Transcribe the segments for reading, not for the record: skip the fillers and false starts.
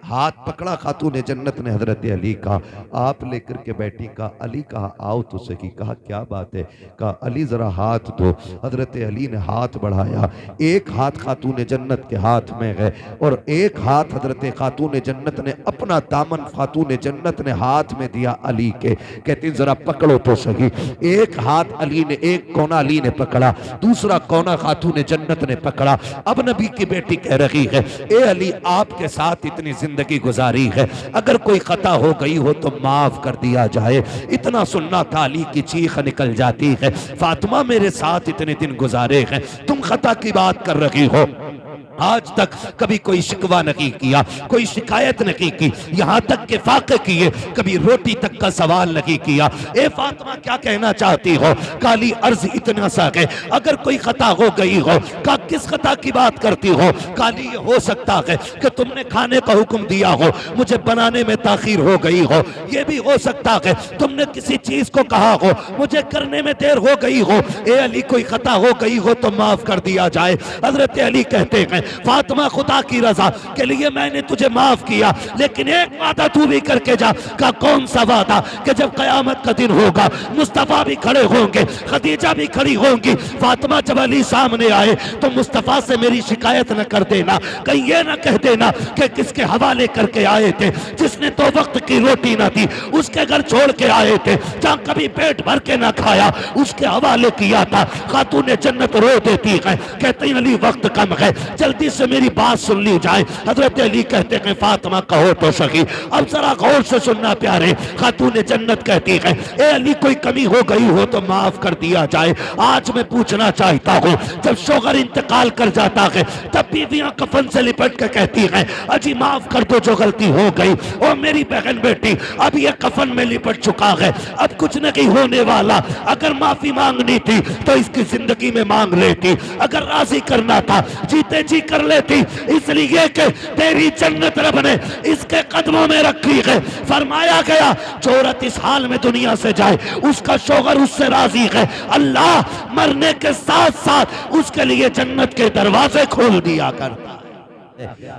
हाथ पकड़ा खातून जन्नत ने हजरत अली का, आप लेकर के बैठी, कहा अली, कहा आओ तो सही, कहा क्या बात है, कहा अली जरा हाथ दो। हजरत अली ने हाथ बढ़ाया, एक हाथ खातून जन्नत के हाथ में है और एक हाथ हजरत खातून जन्नत ने अपना दामन खातून जन्नत ने हाथ में दिया अली के, कहती जरा पकड़ो तो सही। एक हाथ अली ने, एक कोना अली ने पकड़ा, दूसरा कोना खातून जन्नत ने पकड़ा। अब नबी की बेटी कह रही है, ए अली आपके साथ इतनी जिंदगी गुजारी है, अगर कोई खता हो गई हो तो माफ कर दिया जाए। इतना सुनना था, अली की चीख निकल जाती है, फातिमा मेरे साथ इतने दिन गुजारे हैं, तुम खता की बात कर रही हो। आज तक कभी कोई शिकवा नहीं किया, कोई शिकायत नहीं की, यहां तक के फाके किए, कभी रोटी तक का सवाल नहीं किया। ए फातिमा क्या कहना चाहती हो? काली अर्ज इतना सा है, अगर कोई खता हो गई हो, का किस खता की बात करती हो? काली ये हो सकता है कि तुमने खाने का हुक्म दिया हो, मुझे बनाने में ताखीर हो गई हो। यह भी हो सकता है तुमने किसी चीज को कहा हो, मुझे करने में देर हो गई हो। ए अली कोई खता हो गई हो तो माफ कर दिया जाए। हजरत अली कहते हैं, फातिमा खुदा की रजा के लिए मैंने तुझे माफ किया, लेकिन एक वादा तू भी करके जा। का कौन सा वादा? कि जब कयामत का दिन होगा, मुस्तफा भी खड़े होंगे, खदीजा भी खड़ी होंगी, फातिमा जब अली सामने आए तो मुस्तफा से मेरी शिकायत न कर देना, कहीं ये न कह देना कि किसके हवाले करके आए थे, जिसने तो वक्त की रोटी न दी, उसके घर छोड़ के आए थे, जहां कभी पेट भर के न खाया, उसके हवाले किया था। खातून जन्नत रो देती है, कहती अली वक्त कम है, जल्दी से मेरी बात सुन ली जाए। हजरत अली कहते हैं, फातिमा कहो तो सही। अब जरा गौर से सुनना प्यारे, खातून जन्नत कहती है, ए अली कोई कमी हो गई हो तो माफ कर दिया जाए। आज मैं पूछना चाहता हूँ, जब शोहर इंतकाल कर जाता है तब बीवियां कफन से लिपट के कहती हैं, अजी माफ कर दो जो गलती हो गई, ओ मेरी बहन बेटी अब ये कफन में लिपट चुका है, अब कुछ नहीं होने वाला। अगर माफी मांगनी थी तो इसकी जिंदगी में मांग लेती, अगर राजी करना था जीते जी कर लेती, इसलिए कि तेरी जन्नत रब ने इसके कदमों में रखी है। फरमाया गया जो औरत इस हाल में दुनिया से जाए, उसका शौहर उससे राजी है, अल्लाह मरने के साथ साथ उसके लिए जन्नत के दरवाजे खोल दिया करता है।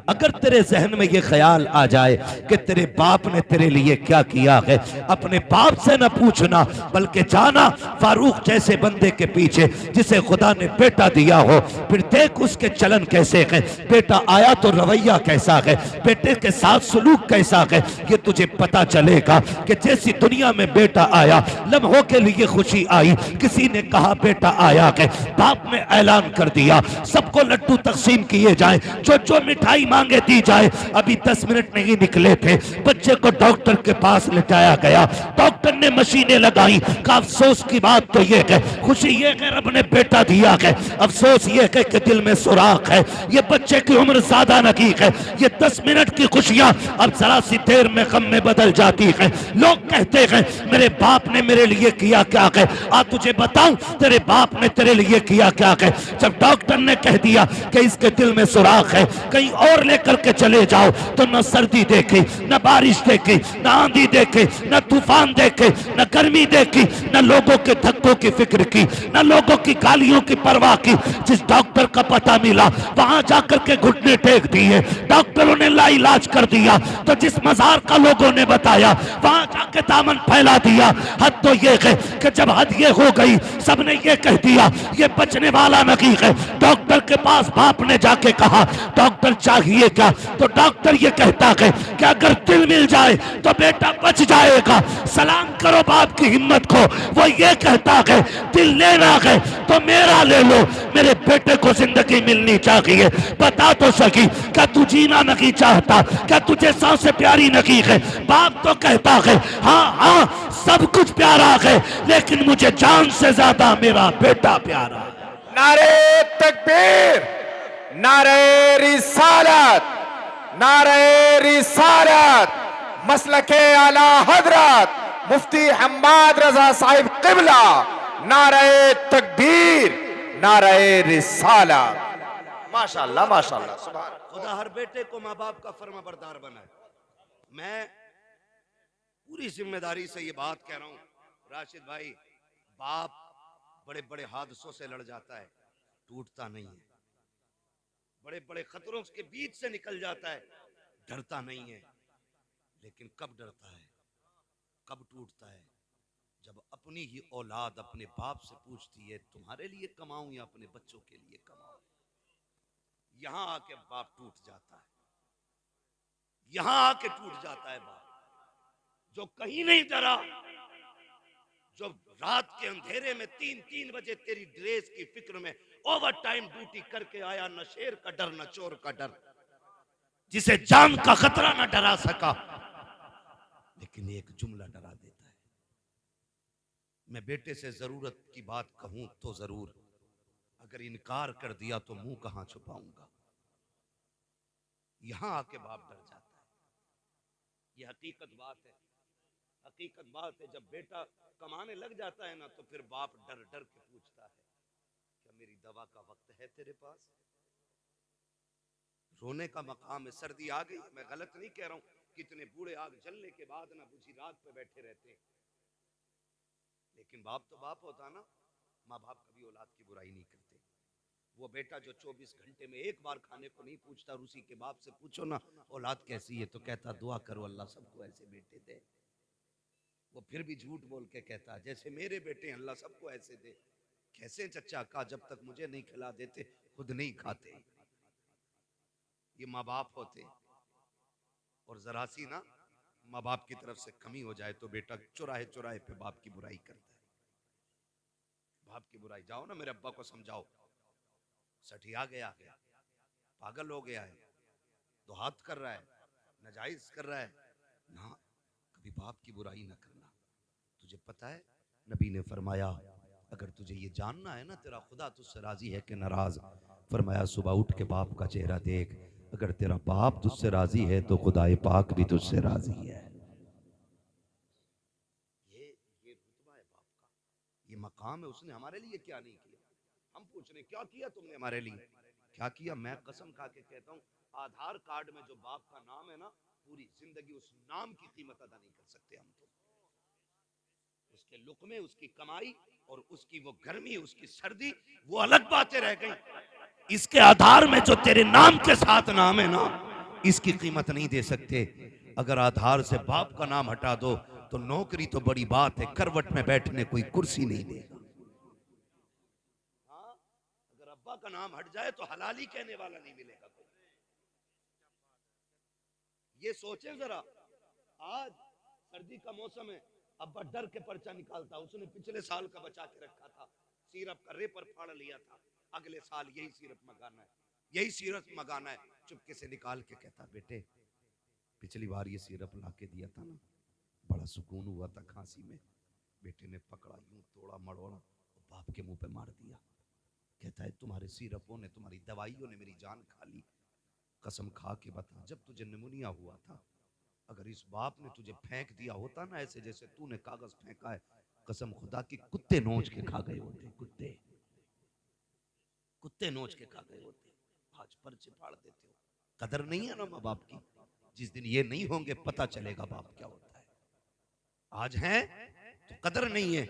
अगर तेरे जहन में ये ख्याल आ जाए कि तेरे बाप ने तेरे लिए क्या किया है, अपने बाप से न पूछना, बल्कि जाना फारूक जैसे बंदे के पीछे जिसे खुदा ने बेटा दिया हो, फिर देख उसके चलन कैसे है, बेटा आया तो रवैया कैसा है, बेटे के साथ सलूक कैसा है, ये तुझे पता चलेगा कि जैसी दुनिया में बेटा आया, लम्हों के लिए खुशी आई, किसी ने कहा बेटा आया है, बाप ने ऐलान कर दिया सबको लड्डू तकसीम किए जाए, जो जो मिठाई मांगे दी जाए। अभी 10 मिनट नहीं निकले थे, बच्चे को डॉक्टर के पास लेटाया गया, डॉक्टर ने मशीनें लगाई। का अफसोस की बात तो ये है, खुशी ये है रब ने बेटा दिया है, अफसोस ये है कि दिल में सुराख है, ये बच्चे की उम्र ज्यादा नहीं है, ये 10 मिनट की खुशियां अब जरा सी देर में गम में बदल जाती है। लोग कहते हैं मेरे बाप ने मेरे लिए किया क्या है, आ तुझे बताऊं तेरे बाप ने तेरे लिए किया क्या है। जब डॉक्टर ने कह दिया कि इसके दिल में सुराख है, कहीं और लेकर के चले जाओ, तो न सर्दी देखी, न बारिश देखी, न आंधी देखी, न तूफान देखे, न गर्मी देखी, न लोगों के धक्कों की फिक्र की, न लोगों की गालियों की परवाह की। जिस डॉक्टर का पता मिला वहां जाकर के घुटने टेक दिए, डॉक्टरों ने लाइलाज कर दिया। तो जिस मजार का लोगों ने बताया वहां जाके दामन फैला दिया। हद तो ये है कि जब हद ये हो गई, सबने ये कह दिया ये बचने वाला नहीं है। डॉक्टर के पास बाप ने जाके कहा डॉक्टर चाहिए क्या, तो डॉक्टर ये कहता है कि अगर दिल मिल जाए तो बेटा बच जाएगा। सलाम करो बाप की हिम्मत को, वो ये कहता है दिल लेना है तो मेरा ले लो, मेरे बेटे को जिंदगी मिलनी चाहिए। बता तो सकी क्या तू जीना नहीं चाहता, क्या तुझे सांसें प्यारी नहीं है? बाप तो कहता है हाँ हाँ सब कुछ प्यारा है, लेकिन मुझे जान से ज्यादा मेरा बेटा प्यारा है। नारे तकबीर, नारे रिसालत, नारे रिसालत, मसलके आला हजरत मुफ्ती हम्माद रजा साहिब किबला, नारे तकबीर, नारे रिसालत। माशाअल्लाह माशाअल्लाह, सुभान। खुदा हर बेटे को माँ बाप का फर्माबरदार बनाए। मैं पूरी जिम्मेदारी से ये बात कह रहा हूँ राशिद भाई, बाप बड़े बड़े हादसों से लड़ जाता है, टूटता नहीं है, बड़े बड़े खतरों के बीच से निकल जाता है, डरता नहीं है, लेकिन कब डरता है, कब टूटता है, जब अपनी ही औलाद अपने बाप से पूछती है तुम्हारे लिए कमाऊं या अपने बच्चों के लिए कमाऊं। यहां आके बाप टूट जाता है, यहां आके टूट जाता है बाप, जो कहीं नहीं डरा, जो रात के अंधेरे में 3-3 बजे तेरी ड्रेस की फिक्र में ओवर टाइम ड्यूटी करके आया, न शेर का डर न चोर का डर, जिसे जान का खतरा न डरा सका, लेकिन एक जुमला डरा देता है। मैं बेटे से जरूरत की बात कहूं तो जरूर, अगर इनकार कर दिया तो मुंह कहां छुपाऊंगा। यहां आके बाप डर जाता है। यह हकीकत बात है, हकीकत बात है। जब बेटा कमाने लग जाता है ना, तो फिर बाप डर डर के पूछता है क्या मेरी दवा का वक्त है तेरे पास? रोने का मकाम है। सर्दी आ गई, मैं गलत नहीं कह रहा हूं, कितने बूढ़े आग जलने के बाद ना बुझी रात पे बैठे रहते हैं, लेकिन बाप तो बाप होता ना। माँ बाप कभी औलाद की बुराई नहीं करते। वो बेटा जो 24 घंटे में एक बार खाने को नहीं पूछता, और उसी के बाप से पूछो ना औलाद कैसी है, तो कहता दुआ करो अल्लाह सबको ऐसे बेटे दे। वो फिर भी झूठ बोल के कहता जैसे मेरे बेटे अल्लाह सबको ऐसे दे। कैसे चचा? का जब तक मुझे नहीं खिला देते खुद नहीं खाते। ये माँ बाप होते। और जरा सी ना माँ बाप की तरफ से कमी हो जाए तो बेटा चुराहे चुराहे पे बाप की बुराई करता है। बाप की बुराई, जाओ ना मेरे अब्बा को समझाओ, सठिया गया है, पागल हो गया है, दुहात कर रहा है, नाजायज कर रहा है ना। कभी बाप की बुराई ना करना। तुझे पता है नबी ने फरमाया अगर तुझे ये जानना है ना तेरा खुदा तुझसे राजी है कि नाराज, फरमाया सुबह उठ के बाप का चेहरा देख, अगर तेरा बाप तुझसे राजी है तो खुदाए पाक भी तुझसे राजी है। ये रुतबा है बाप का, ये मकाम है। उसने हमारे लिए क्या नहीं किया। हम पूछ रहे क्या किया तुमने हमारे लिए, क्या किया? मैं कसम खा के कहता हूँ, आधार कार्ड में जो बाप का नाम है ना, पूरी जिंदगी उस नाम की कीमत अदा नहीं कर सकते हम। तो उसके लुक़मे, उसकी कमाई और उसकी वो गर्मी, उसकी सर्दी, वो अलग बातें रह गई। इसके आधार में जो तेरे नाम के साथ नाम है ना, इसकी कीमत नहीं दे सकते। अगर आधार से बाप का नाम हटा दो तो नौकरी तो बड़ी बात है, करवट में बैठने कोई कुर्सी नहीं देगा। हाँ, अगर अब्बा का नाम हट जाए तो हलाली कहने वाला नहीं मिलेगा कोई। ये सोचें जरा, आज सर्दी का मौसम है, अब्बा डर के पर्चा निकालता, उसने पिछले साल का बचा के रखा था, सिरप का रेपर फाड़ लिया था, अगले साल यही सिरप मंगाना है, यही सिरप मंगाना है। चुपके से निकाल के कहता बेटे पिछली बार ये सिरप ला के दिया था ना, बड़ा सुकून हुआ था खांसी में। बेटे ने पकड़ा, यूं तोड़ा मड़ोड़ा, बाप के मुंह पे मार दिया। कहता है तुम्हारे सिरपों ने, तुम्हारी दवाइयों ने मेरी जान खा ली। कसम खा के बता, जब तुझे निमोनिया हुआ था, अगर इस बाप ने तुझे फेंक दिया होता ना ऐसे जैसे तूने कागज फेंका है, कसम खुदा की कुत्ते नोच के खा गए होते। कुत्ते नोच के खा गए होते। आज पर्चे फाड़ देते हो। कदर नहीं है ना माँ बाप की। जिस दिन ये नहीं होंगे पता चलेगा बाप क्या होता है। आज हैं तो कदर नहीं है।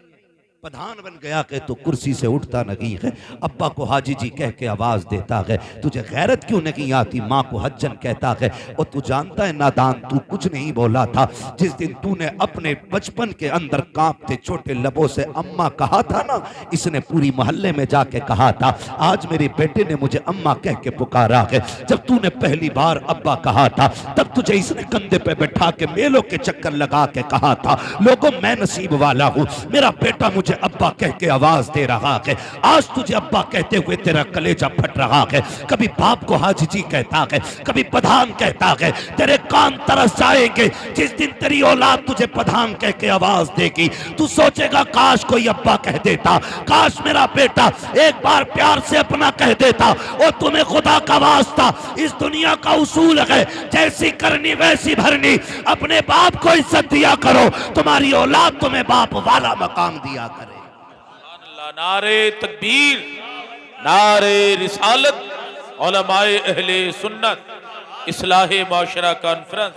प्रधान बन गया के तो कुर्सी से उठता नहीं है। अब्बा को हाजी जी कह के आवाज देता है, तुझे गैरत क्यों नहीं आती? माँ को हज्जन कहता है। और तू जानता है नादान, तू कुछ नहीं बोला था जिस दिन तूने अपने बचपन के अंदर कांपते छोटे लबों से अम्मा कहा था ना, इसने पूरी मोहल्ले में जाके कहा था। आज मेरे बेटे ने मुझे अम्मा कह के पुकारा है। जब तूने पहली बार अब्बा कहा था तब तुझे इसने कंधे पे बैठा के मेलों के चक्कर लगा के कहा था, लोगों मैं नसीब वाला हूँ, मेरा बेटा मुझे अब्बा कह के आवाज दे रहा है। आज तुझे अब्बा कहते हुए तेरा कलेजा फट रहा है। कभी बाप को हाजी जी कहता है, कभी प्रधान कहता है। तेरे कान तरस जाएंगे जिस दिन तेरी औलाद तुझे प्रधान कह के आवाज देगी। तू सोचेगा काश कोई अब्बा कह देता, काश मेरा बेटा एक बार प्यार से अपना कह देता। और तुम्हें खुदा का वास्ता, इस दुनिया का उसूल है जैसी करनी वैसी भरनी। अपने बाप को इज्जत दिया करो, तुम्हारी औलाद तुम्हें बाप वाला मकाम दिया करे। नारे तकबीर, नारे रिसालत, उलमाए अहले सुन्नत, इस्लाहे माशरा कॉन्फ्रेंस।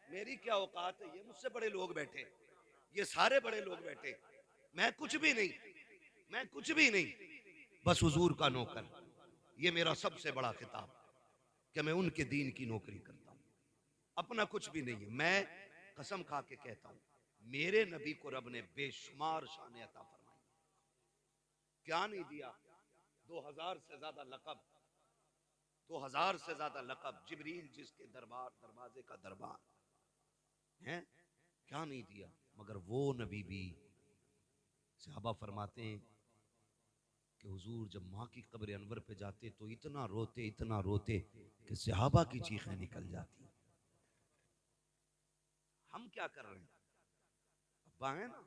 मेरी क्या औकात है? ये मुझसे बड़े लोग बैठे, ये सारे बड़े लोग बैठे, मैं कुछ भी नहीं, मैं कुछ भी नहीं, बस हुजूर का नौकर। ये मेरा सबसे बड़ा खिताब कि मैं उनके दीन की नौकरी करता हूं, अपना कुछ भी नहीं है। मैं कसम खा के कहता हूं, मेरे नबी को रब ने बेशुमार शान अता फरमाई। क्या नहीं दिया? 2000 से ज्यादा लकब, 2000 से ज्यादा लकब, जिब्रील जिसके दरवाजे का दरबार है, क्या नहीं दिया? मगर वो नबी भी, सहाबा फरमाते हैं कि हुजूर जब माँ की कब्र अनवर पे जाते तो इतना रोते कि सहाबा की चीखें निकल जाती। हम क्या कर रहे हैं? अब्बा है ना,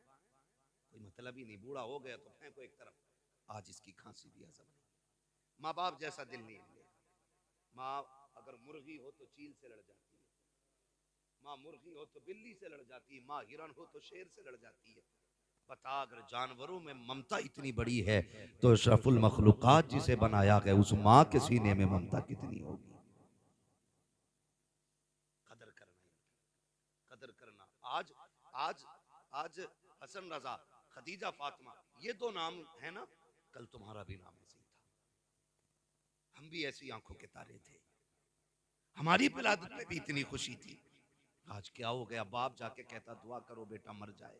कोई मतलब ही नहीं, बूढ़ा हो गया तो फेंको एक तरफ, आज इसकी खांसी भी हजम नहीं। माँ बाप जैसा दिल नहीं है। माँ अगर मुर्गी हो तो चील से लड़ जाती है, माँ मुर्गी हो तो बिल्ली से लड़ जाती है, माँ हिरन हो तो शेर से लड़ जाती है। बता, अगर जानवरों में ममता इतनी बड़ी है तो अशरफुल मखलूकात जिसे बनाया गया उस माँ के सीने में ममता कितनी होगी। कदर करना, कदर करना। आज आज आज हसन रजा, खदीजा, फातिमा, ये दो नाम है ना, कल तुम्हारा भी नाम ऐसे ही था। हम भी ऐसी आंखों के तारे थे, हमारी विलादत में भी इतनी खुशी थी। आज क्या हो गया? बाप जाके कहता दुआ करो बेटा मर जाए।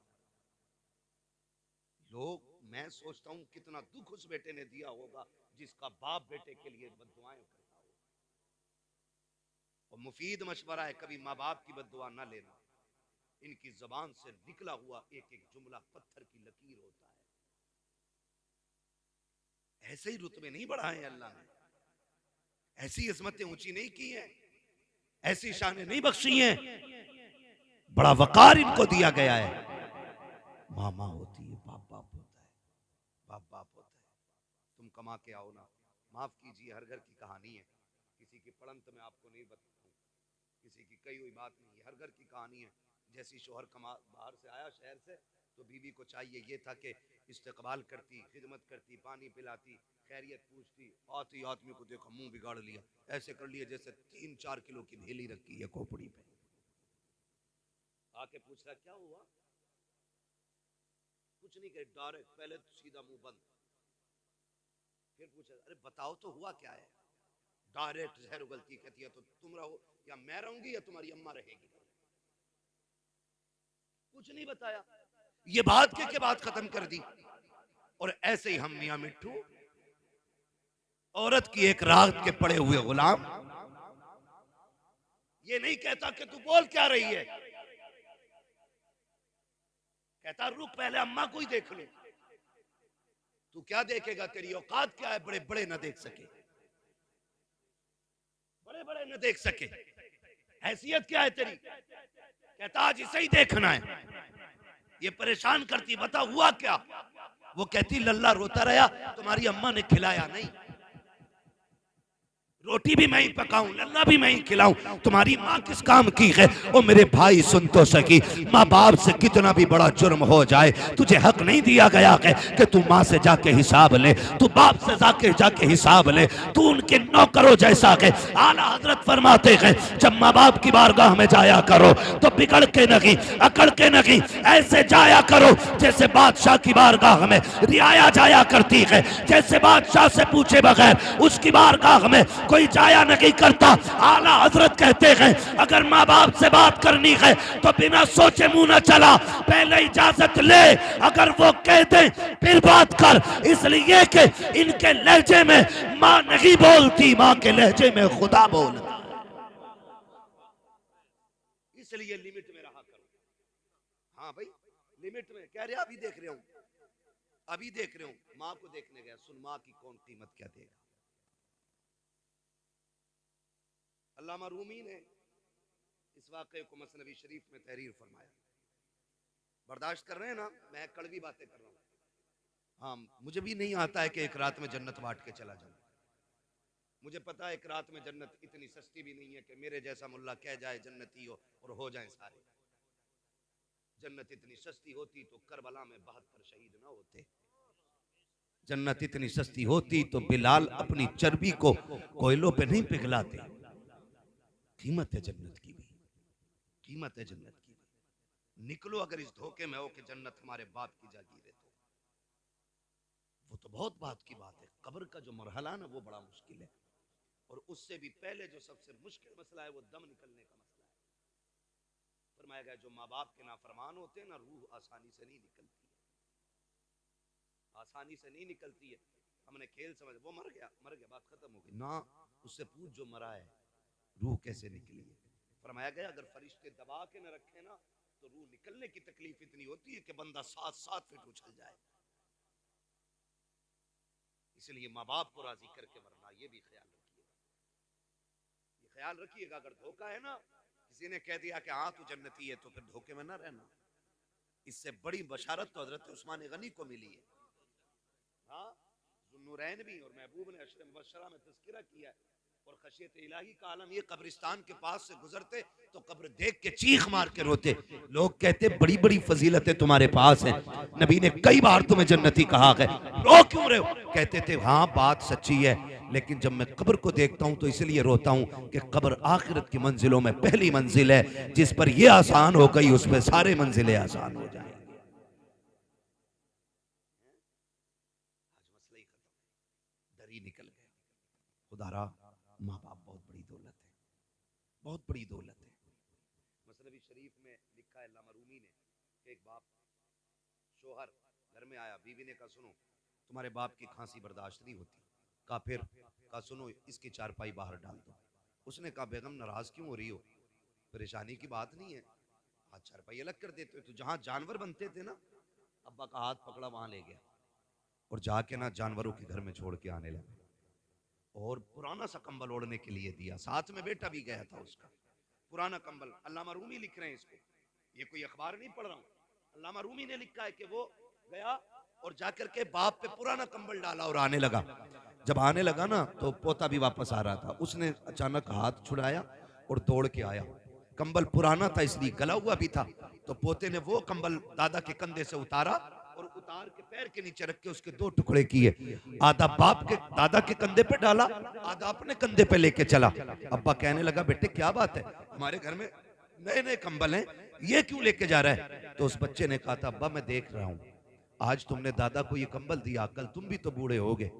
लोग, मैं सोचता हूं कितना दुख उस बेटे ने दिया होगा जिसका बाप बेटे के लिए बद्दुआएं करता हो। और मुफीद मशवरा है, कभी माँ बाप की बद्दुआ ना लेना। इनकी जबान से निकला हुआ एक एक जुमला पत्थर की लकीर होता है। ऐसे ही रुतबे नहीं बढ़ाए अल्लाह ने, ऐसी इस्मतें ऊंची नहीं की हैं, ऐसी शानें नहीं बख्शी हैं। बड़ा वकार इनको दिया गया है। माँ माँ होती है, बाप बाप होता है, बाप बाप होता है। तुम कमा के आओ ना, माफ कीजिए, हर घर की कहानी है, किसी की पड़ंत में आपको नहीं बताऊं, किसी की कही हुई बात नहीं है, हर घर की कहानी है। जैसी शोहर कमा बाहर से आया शहर से, तो बीवी को चाहिए ये था कि इस्तकबाल करती, खिदमत करती, पानी पिलाती, खैरियत पूछती। आती आदमी को देखा मुंह बिगाड़ लिया, ऐसे कर लिया जैसे 3-4 किलो की भेली रखी है खोपड़ी पे। आके पूछ रहा क्या हुआ? कुछ नहीं कहे, डायरेक्ट पहले तो सीधा मुंह बंद। फिर पूछा अरे बताओ तो हुआ क्या है? डायरेक्ट जहर उगलती, कहती है तो तुम रहो या मैं रहूंगी या तुम्हारी अम्मा रहेगी। कुछ नहीं बताया, ये बात के बात खत्म कर दी। और ऐसे ही हम मियां मिट्ठू, औरत की एक रात के पड़े हुए गुलाम। ये नहीं कहता कि तू बोल क्या रही है, कहता रुक पहले अम्मा को ही देख लो। तू क्या देखेगा? तेरी औकात क्या है? बड़े बड़े न देख सके, बड़े बड़े न देख सके, हैसियत क्या है तेरी? कहता आज इसे ही देखना है। ये परेशान करती, बता हुआ क्या? वो कहती लल्ला रोता रहा, तुम्हारी अम्मा ने खिलाया नहीं, रोटी भी मैं ही पकाऊं, लल्ला भी मैं ही खिलाऊं, तुम्हारी माँ किस काम की है? ओ मेरे भाई सुन तो सकी, माँ बाप से कितना भी बड़ा जुर्म हो जाए, तुझे हक नहीं दिया गया है कि तू माँ से जाके हिसाब ले, तू बाप से जाके हिसाब ले, तू उनके नौकरों जैसा है। आला हजरत फरमाते हैं जब माँ बाप की बारगाह में जाया करो तो बिगड़ के नहीं, अकड़ के नहीं, ऐसे जाया करो जैसे बादशाह की बारगाह में रियाया जाया करती है, जैसे बादशाह से पूछे बगैर उसकी बारगाह में कोई जाया नहीं करता। आला हजरत कहते हैं अगर माँ बाप से बात करनी है तो बिना सोचे मुंह न चला, पहले इजाजत ले, अगर वो कह दे फिर बात कर, इसलिए कि इनके लहजे में माँ नहीं बोलती, माँ के लहजे में खुदा बोलता। इसलिए लिमिट में रहा करो। हाँ भाई लिमिट में, कह रहे अभी देख रहे हूं, अभी देख रहे हूं, माँ को देखने गया, सुन माँ की कौन कीमत क्या देगा। अल्लामा रूमी ने इस वाक़े को मसनवी शरीफ में तहरीर फरमाया। बर्दाश्त कर रहे हैं ना, मैं कड़वी बातें कर रहा हूँ। हाँ मुझे भी नहीं आता है कि एक रात में जन्नत बांट के चला जाऊं। मुझे पता है एक रात में जन्नत इतनी सस्ती भी नहीं है कि मेरे जैसा मुल्ला कह जाए जन्नती हो और जाए सारे। जन्नत इतनी सस्ती होती तो करबला में 72 शहीद ना होते। जन्नत इतनी सस्ती होती तो बिलाल अपनी चर्बी को कोयलों पे नहीं पिघलाते। कीमत है जन्नत की भी, कीमत है जन्नत की भी। निकलो अगर इस धोखे में हो कि जन्नत हमारे बाप की जागीर है, तो वो तो बहुत बात की बात है। कब्र का जो मरहला ना वो बड़ा मुश्किल है। और उससे भी पहले जो सबसे मुश्किल मसला है वो दम निकलने का मसला है। फरमाया गया जो माँ बाप के नाफरमान होते हैं ना, रूह आसानी से नहीं निकलती है, आसानी से नहीं निकलती है। हमने खेल समझ, वो मर गया बात खत्म हो गई ना, उससे पूछ जो मरा है रूह कैसे निकली है। फरमाया गया अगर फरिश्ते दबा के न रखे ना तो रूह निकलने की तकलीफ इतनी होती है कि बंदा 7-7 फीट उछल जाए। इसलिए माँ बाप को राजी करके मरना, ये भी ख्याल रखिएगा, ये ख्याल रखिएगा। अगर धोखा है ना, किसी ने कह दिया कि हाँ तू जन्नती है, तो फिर धोखे में ना रहना। इससे बड़ी बशारत तो हजरत उस्मान गनी को मिली है। हाँ, ज़ुन्नुरैन भी और महबूब ने अशर मुबश्शरा में तज़किरा किया है। और खशियत इलाही का आलम, ये कब्रिस्तान के पास से गुजरते तो कब्र देख के चीख मार के रोते। लोग कहते बड़ी बड़ी फजीलतें तुम्हारे पास हैं, नबी ने कई बार तुम्हें जन्नती कहा है, रो क्यों रहे हो? कहते थे हाँ बात सच्ची है, लेकिन जब मैं कब्र को देखता हूं तो इसलिए रोता हूं कि कब्र आखिरत की मंजिलों में पहली मंजिल है, जिस पर यह आसान हो गई उस पर सारे मंजिलें आसान हो जाएंगी। आज मसला ही खत्म, डर ही निकल गया। खुदारा माँ बाप बहुत बड़ी दौलत है, बहुत बड़ी दौलत है। मसनवी शरीफ में लिखा है अल्लामा रूमी ने, एक बाप शोहर घर में आया, बीवी ने कहा सुनो तुम्हारे बाप की खांसी बर्दाश्त नहीं होती। कहा फिर? कहा सुनो इसकी चारपाई बाहर डाल दो। उसने कहा बेगम नाराज क्यों हो रही हो, परेशानी की बात नहीं है, हाथ चारपाई अलग कर देते हो। तो जहां जानवर बनते थे ना, अब्बा का हाथ पकड़ा वहां ले गया और जाके ना जानवरों के घर में छोड़ के आने लगा, और पुराना सा कंबल ओढ़ने के लिए दिया, साथ में बेटा भी गया था उसका। पुराना कंबल, अल्लामा रूमी लिख रहे हैं इसको, ये कोई अखबार नहीं पढ़ रहा हूँ, अल्लामा रूमी ने लिखा है कि वो गया और जाकर के बाप पे पुराना कंबल डाला और आने लगा। जब आने लगा ना तो पोता भी वापस आ रहा था, उसने अचानक हाथ छुड़ाया और दौड़ के आया। कंबल पुराना था इसलिए गला हुआ भी था, तो पोते ने वो कंबल दादा के कंधे से उतारा और उतार के पैर के नीचे रख के उसके 2 टुकड़े किए, आधा बाप के दादा के कंधे पे डाला, आधा अपने कंधे पे लेके चला। अब्बा कहने लगा बेटे क्या बात है, हमारे घर में नए नए कंबल हैं, ये क्यों लेके जा रहा है? तो उस बच्चे ने कहा था अब्बा मैं देख रहा हूँ आज तुमने दादा को ये कंबल दिया, कल तुम भी तो बूढ़े होगे,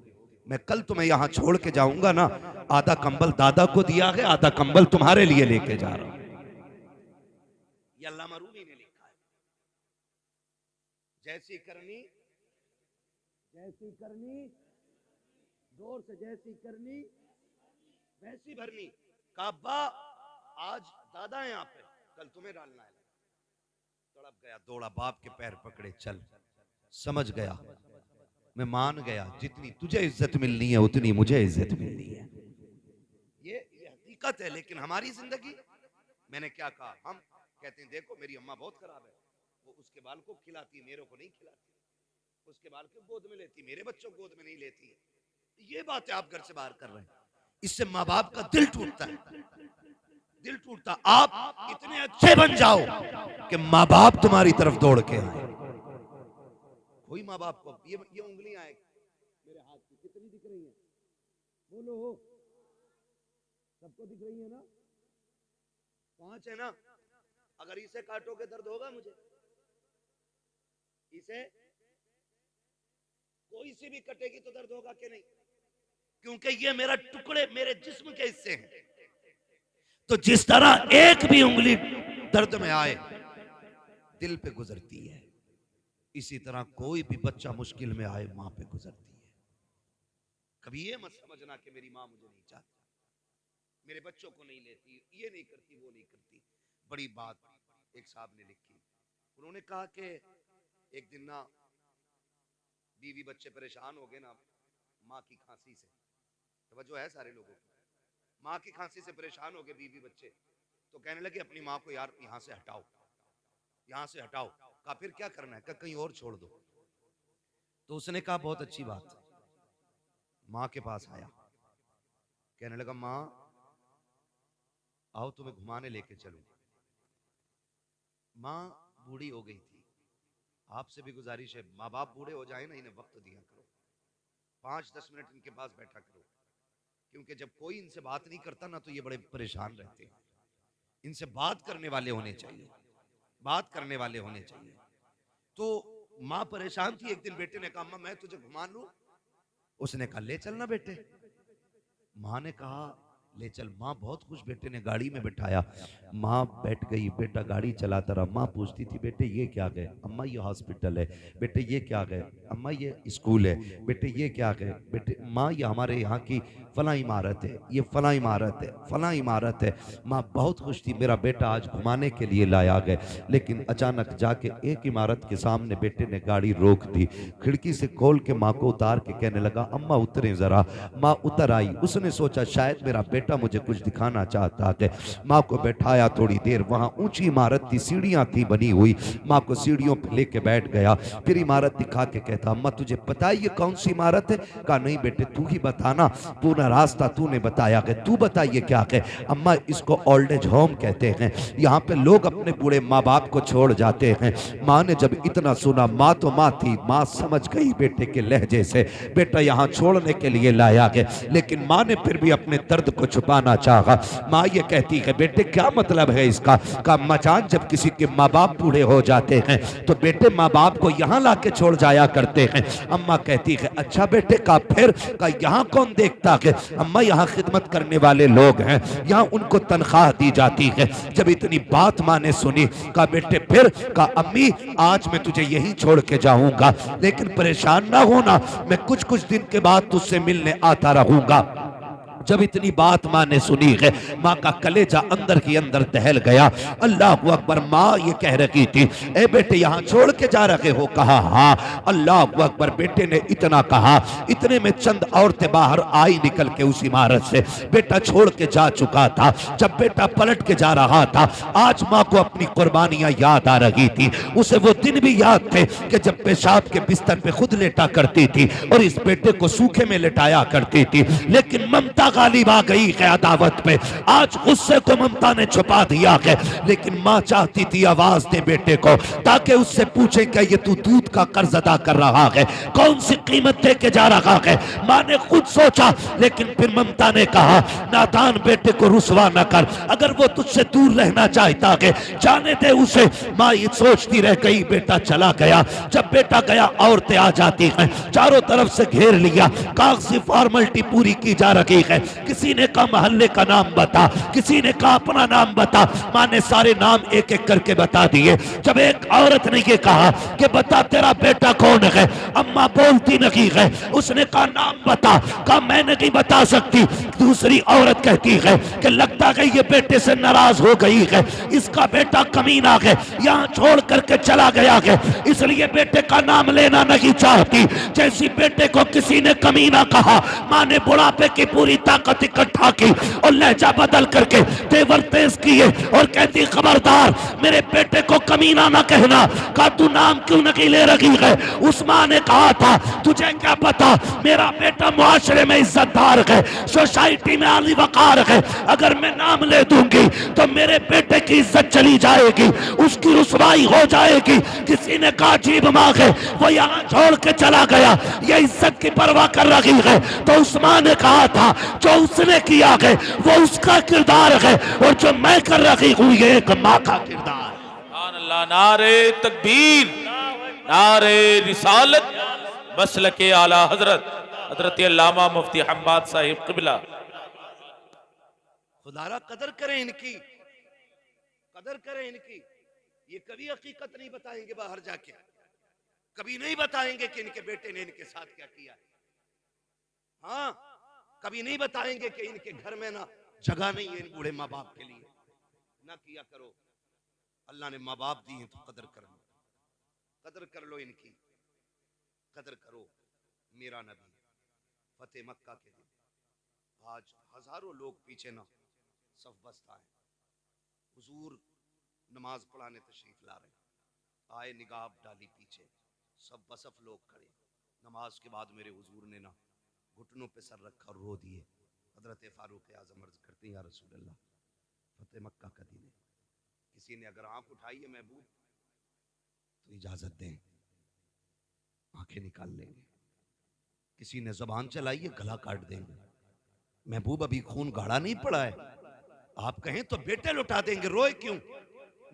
मैं कल तुम्हें यहाँ छोड़ के जाऊंगा ना, आधा कंबल दादा को दिया है, आधा कंबल तुम्हारे लिए लेके जा रहा हूं। ये अल्लामा रूमी ने लिखा है। जैसी करनी जोर से, जैसी करनी वैसी भरनी। काबा आज दादा है यहाँ पे, कल तुम्हें डालना है। तड़प गया, दौड़ा, बाप के पैर पकड़े, चल। समझ गया, मैं मान गया, जितनी तुझे इज्जत मिलनी है उतनी मुझे इज्जत मिलनी है। ये हकीकत है। लेकिन हमारी जिंदगी, मैंने क्या कहा, हम कहते हैं देखो मेरी अम्मा बहुत खराब है, वो उसके बाल को खिलाती है, मेरे को नहीं खिलाती, उसके बाल को गोद में लेती, मेरे बच्चों को गोद में नहीं लेती है। ये बातें आप घर से बाहर कर रहे हैं, इससे माँ बाप का दिल टूटता है, दिल टूटता। आप इतने अच्छे बन जाओ कि माँ बाप तुम्हारी तरफ दौड़ के आए। कोई माँ बाप को ये उंगलियां आए मेरे हाथ की कितनी दिख रही हैं? बोलो, सबको दिख रही है ना? 5 है ना? अगर इसे काटोगे दर्द होगा मुझे? इसे कोई सी भी कटेगी तो दर्द होगा कि नहीं? क्योंकि ये मेरा टुकड़े, मेरे जिस्म के हिस्से हैं। तो जिस तरह एक भी उंगली दर्द में आए दिल पे गुजरती है, इसी तरह कोई भी बच्चा मुश्किल में आए माँ पे गुजरती है। कभी ये मत समझना कि मेरी माँ मुझे नहीं चाहती, मेरे बच्चों को नहीं लेती, ये नहीं करती, वो नहीं करती। बड़ी बात एक साहब ने लिखी, उन्होंने कहा कि एक दिन ना बीवी बच्चे परेशान हो गए ना माँ की खांसी से। तवज्जो है सारे लोगों को? माँ की खांसी से परेशान हो गए बीवी बच्चे, तो कहने लगे अपनी माँ को यार यहाँ से हटाओ, यहाँ से हटाओ। कहा फिर क्या करना है? कहा कहीं और छोड़ दो। तो उसने कहा बहुत अच्छी बात। माँ के पास आया, कहने लगा माँ आओ तुम्हें घुमाने लेके चलूं। माँ बूढ़ी हो गई थी, आपसे भी गुजारिश है माँ बाप बूढ़े हो जाए ना, इन्हें वक्त दिया करो, 5-10 मिनट इनके पास बैठा करो, क्योंकि जब कोई इनसे बात नहीं करता ना तो ये बड़े परेशान रहते हैं। इनसे बात करने वाले होने चाहिए, बात करने वाले होने चाहिए। तो माँ परेशान थी। एक दिन बेटे ने कहा अम्मा मैं तुझे घुमा लूं? उसने कहा ले चलना बेटे। माँ ने कहा ले चल। माँ बहुत खुश, बेटे ने गाड़ी में बिठाया, माँ बैठ गई, बेटा गाड़ी चलाता रहा। माँ पूछती थी बेटे ये क्या गए? अम्मा ये हॉस्पिटल है। बेटे ये क्या गए? अम्मा ये स्कूल है। बेटे ये क्या गए? बेटे माँ ये हमारे यहाँ की फला इमारत है, ये फला इमारत है, फला इमारत है। माँ बहुत खुश थी, मेरा बेटा आज घुमाने के लिए लाया गए। लेकिन अचानक जाके एक इमारत के सामने बेटे ने गाड़ी रोक दी, खिड़की से खोल के माँ को उतार के कहने लगा अम्मा उतरे जरा। माँ उतर आई। उसने सोचा शायद मेरा बेटा मुझे कुछ दिखाना चाहता है। माँ को बैठाया, थोड़ी देर वहां ऊंची इमारत थी, सीढ़ियां थी बनी हुई। माँ को सीढ़ियों पे लेके बैठ गया, फिर इमारत दिखा के कहता अम्मा तुझे पता है ये कौन सी इमारत है? कहा नहीं बेटे तू ही बताना, पूरा रास्ता तूने बताया कि तू बता ये क्या है? अम्मा इसको ओल्ड एज होम कहते हैं, यहाँ पे लोग अपने बूढ़े माँ बाप को छोड़ जाते हैं। माँ ने जब इतना सुना, माँ तो माँ थी, माँ समझ गई बेटे के लहजे से बेटा यहाँ छोड़ने के लिए लाया गया। लेकिन माँ ने फिर भी अपने दर्द को छुपाना चाहा। माँ ये कहती है बेटे क्या मतलब है इसका? का अम्मा जान जब किसी के माँ बाप बूढ़े हो जाते हैं तो बेटे माँ बाप को यहाँ ला के छोड़ जाया करते हैं। अम्मा कहती है अच्छा बेटे का फिर? का यहाँ कौन देखता है? अम्मा यहाँ खिदमत करने वाले लोग हैं, यहाँ उनको तनख्वाह दी जाती है। जब इतनी बात माँ ने सुनी, का बेटे फिर? का अम्मी आज मैं तुझे यहीं छोड़ के जाऊंगा, लेकिन परेशान ना होना, मैं कुछ कुछ दिन के बाद तुझसे मिलने आता रहूंगा। जब इतनी बात माँ ने सुनी है, माँ का कलेजा अंदर ही अंदर दहल गया। अल्लाह अकबर। माँ ये कह रही थी ए बेटे यहाँ छोड़ के जा रहे हो? कहा हाँ। अल्लाह अकबर। बेटे ने इतना कहा, इतने में चंद औरतें बाहर आई निकल के उस इमारत से। बेटा छोड़ के जा चुका था। जब बेटा पलट के जा रहा था, आज माँ को अपनी कुर्बानियां याद आ रही थी। उसे वो दिन भी याद थे कि जब पेशाब के बिस्तर पे खुद लेटा करती थी और इस बेटे को सूखे में लेटाया करती थी। लेकिन ममता गालिब आ गई है अदावत पे। आज गुस्से को ममता ने छुपा दिया है, लेकिन माँ चाहती थी आवाज दे बेटे को, ताकि उससे पूछे कि ये तू दूध का कर्ज अदा कर रहा है, कौन सी कीमत दे के जा रहा है। माँ ने खुद सोचा, लेकिन फिर ममता ने कहा नादान बेटे को रुसवा न कर, अगर वो तुझसे दूर रहना चाहता है जाने दे उसे। माँ ये सोचती रह गई, बेटा चला गया। जब बेटा गया औरतें आ जाती हैं, चारों तरफ से घेर लिया, कागजी फॉर्मेलिटी पूरी की जा रही है। किसी ने कहा मोहल्ले का नाम बता, किसी ने कहा अपना नाम बता। माँ ने सारे नाम एक एक करके बता दिए। जब एक औरत ने ये कहा कि बता तेरा बेटा कौन है, अम्मा बोलती नहीं है। उसने कहा नाम बता, कहा मैं नहीं बता सकती। दूसरी औरत कहती है कि लगता है ये बेटे से नाराज हो गई है, इसका बेटा कमीना है, यहाँ छोड़ करके चला गया है, इसलिए बेटे का नाम लेना नहीं चाहती। जैसी बेटे को किसी ने कमीना कहा, माँ ने बुढ़ापे की पूरी ताकत इकट्ठा की और लहजा बदल करके तेवर तेज किए और कहती खबरदार मेरे बेटे को कमीना ना कहना। कहा तू नाम क्यों नहीं ले रही है? उस माँ ने कहा था तुझे क्या पता, मेरा बेटा मुआशरे में इज्जतदार है, सोसाइटी में आली वकार है, अगर मैं नाम ले दूंगी तो मेरे बेटे की इज्जत चली जाएगी, उसकी रुसवाई हो जाएगी। किसी ने कहा अजीब माँ है, वो यहाँ छोड़ के चला गया, ये इज्जत की परवाह कर रही है। तो उस माँ ने कहा था जो उसने किया है वो उसका किरदार है, और जो मैं कर रही हूँ ये एक माँ का किरदार। अल्लाह। नारे तकबीर, नारे रिसालत, मसलके आला हजरत हजरत अल्लामा मुफ्ती हम्माद साहिब क़िबला। खुदारा कदर करें इनकी, कदर करें इनकी। ये कभी हकीकत नहीं बताएंगे बाहर जाके, कभी नहीं बताएंगे कि इनके बेटे ने इनके साथ क्या किया। हाँ, कभी नहीं बताएंगे कि इनके घर में ना जगह नहीं है इन बूढ़े माँ बाप के लिए। ना किया करो, अल्लाह ने माँ बाप दिए तो कदर कर लो, कदर कर लो इनकी, कदर करो। मेरा नबी फतेह मक्का के दिन आज हजारों लोग पीछे ना सफ बस्ता है, हुजूर नमाज पढ़ाने तशरीफ ला रहे, आए निगाह डाली पीछे, सब बसफ लोग खड़े। नमाज के बाद मेरे हुजूर ने ना घुटनों पे सर रखा और रो दिए। हजरत फारूक आजम अर्ज करते हैं या रसूल अल्लाह, फतेह मक्का का दिन है, किसी ने अगर आंख उठाई है महबूब तो इजाजत दें, आंखें निकाल लेंगे। किसी ने जबान चलाई है गला काट देंगे। महबूब अभी खून गाढ़ा नहीं पड़ा है, आप कहें तो बेटे लुटा देंगे, रोए क्यों?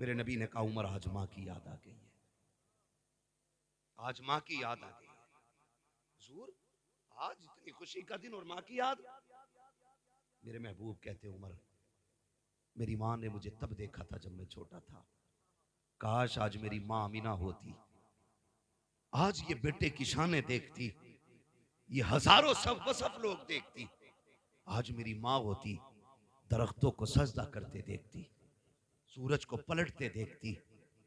मेरे नबी ने कहा उमर आज माँ की याद आ गई है, आज माँ की याद आ गई है। हुजूर आज इतनी खुशी का दिन और माँ की याद। मेरे महबूब कहते उमर, मेरी माँ ने मुझे तब देखा था जब मैं छोटा था, काश आज मेरी माँ अमीना होती, आज ये बेटे की शानें देखती, ये हजारों सब वसफ लोग देखती, आज मेरी माँ होती, दरख्तों को सजदा करते देखती, सूरज को पलटते देखती,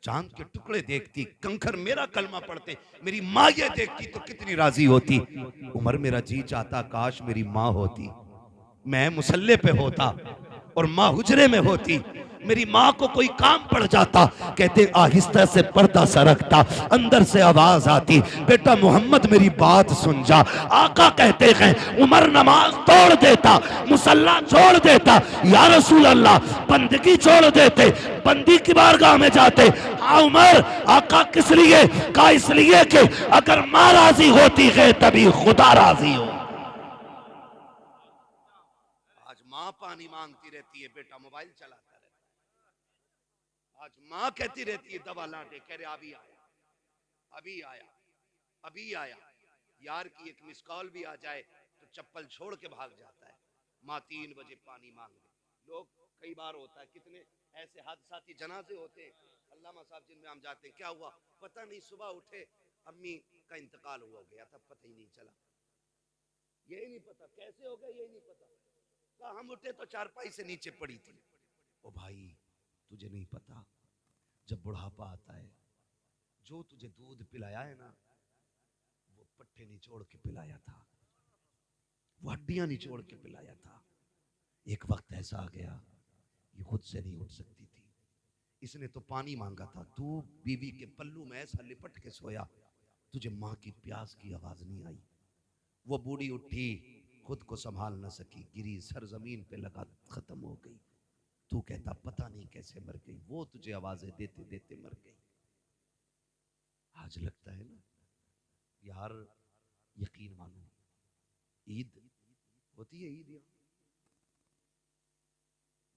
चांद के टुकड़े देखती, कंकर मेरा कलमा पढ़ते, मेरी माँ ये देखती तो कितनी राजी होती। उमर मेरा जी चाहता काश मेरी माँ होती, मैं मुसल्ले पे होता और माँ हुजरे में होती, मेरी माँ को कोई काम पड़ जाता, कहते आहिस्ता से पर्दा सरकता, अंदर से आवाज आती, बेटा मोहम्मद मेरी बात सुन जा। आका कहते हैं उमर नमाज तोड़ देता, मुसल्ला छोड़ देता, या रसूल अल्लाह बंदगी छोड़ देते, बंदी की बारगाह में जाते। उमर, आका किस लिए? का इसलिए कि अगर माँ राजी होती है तभी खुदा राजी हो। आज माँ पानी मांगती रहती है, बेटा मोबाइल चलाता रहता है। आज माँ कहती रहती है दवा ला दे, कह रहे अभी आया, अभी आया, अभी आया। यार की एक मिस कॉल भी आ जाए तो चप्पल छोड़ के भाग जाता है। माँ 3 बजे पानी मांग ले। लोग कई बार होता है, कितने ऐसे हादसाती जनाजे होते हैं, अल्लामा साहब जिनमें हम जाते हैं, क्या हुआ पता नहीं, सुबह उठे अम्मी का इंतकाल हो गया था, पता ही नहीं चला, यही नहीं पता कैसे हो गया, यही नहीं पता। कहा हम उठे तो चारपाई से नीचे पड़ी थी। ओ भाई तुझे नहीं पता, जब बुढ़ापा आता है, जो तुझे दूध पिलाया है ना, वो पट्टे निचोड़ के पिलाया था, वो हड्डियां निचोड़ के पिलाया था। एक वक्त ऐसा आ गया ये खुद से नहीं उठ सकती थी, इसने तो पानी मांगा था, तू बीवी के पल्लू में ऐसा लिपट के सोया, तुझे माँ की प्यास की आवाज नहीं आई। वो बूढ़ी उठी, खुद को संभाल न सकी, गिरी, सर जमीन पे लगा, खत्म हो गई। तू कहता पता नहीं कैसे मर गई, वो तुझे आवाजें देते देते मर गई। आज लगता है ना यार, यकीन मानो ईद होती है, ईद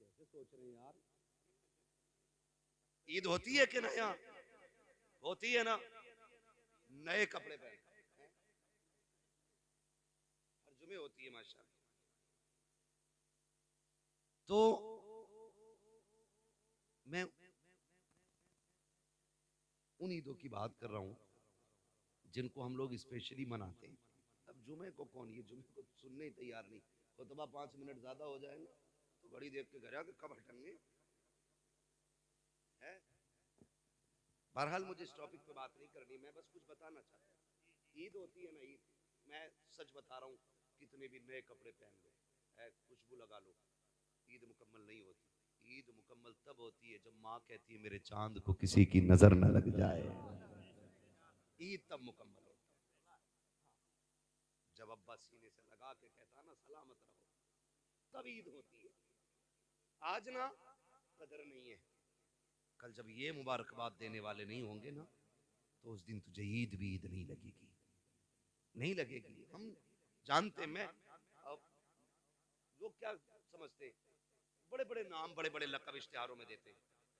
कैसे सोच रहे हैं यार, ईद होती है कि ना, यहाँ होती है ना, नए कपड़े पहन हर जुमे होती है माशाल्लाह। तो मैं उन ईदों की बात कर रहा हूं जिनको हम लोग स्पेशली मनाते हैं। अब जुमे को कौन, ये जुमे को सुनने ही तैयार नहीं, खुतबा 5 मिनट ज्यादा हो जाएगा तो घड़ी देख के घर आके कब हटेंगे है। बहरहाल मुझे इस टॉपिक पे बात नहीं करनी, मैं बस कुछ बताना चाहता हूँ। ईद होती है ना, ईद, मैं सच बता रहा हूँ, कितने भी नए कपड़े पहन लो, खुशबू लगा लो, ईद मुकम्मल नहीं होती। ईद मुकम्मल तब होती है जब माँ कहती है मेरे चांद को किसी की नजर न लग जाए। ईद तब मुकम्मल होती है जब अब्बा सीने से लगा के कहता ना सलामत रहो, तब ईद होती है। आज ना कदर नहीं है, कल जब ये मुबारकबाद देने वाले नहीं होंगे ना, तो उस दिन तुझे ईद भी ईद नहीं लगेगी, नहीं लगेगी। हम जानते, मैं अब लोग क्या समझते, बड़े बड़े नाम, बड़े बड़े लक़ब इश्तिहारों में देते,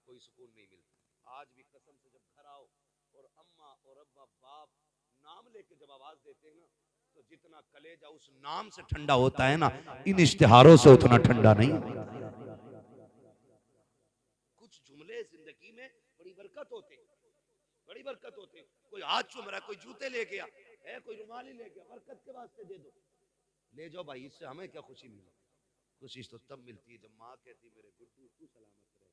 कोई सुकून नहीं मिलता। आज भी कसम से जब घर आओ और अम्मा और अब्बा बाप नाम लेके जब आवाज देते हैं ना, तो जितना कलेजा उस नाम से ठंडा होता है ना, इन इश्तिहारों से उतना ठंडा नहीं। कुछ जुमले जिंदगी में बड़ी बरकत होते, बड़ी बरकत होते। कोई हाथ चूम रहा है, कोई जूते ले गया है, कोई रुमाल ही ले गया, बरकत के वास्ते दे दो, ले जाओ भाई, इससे हमें क्या खुशी मिली। खुशी तो तब मिलती है जब माँ कहती मेरे गुड्डू तू सलामत रहे,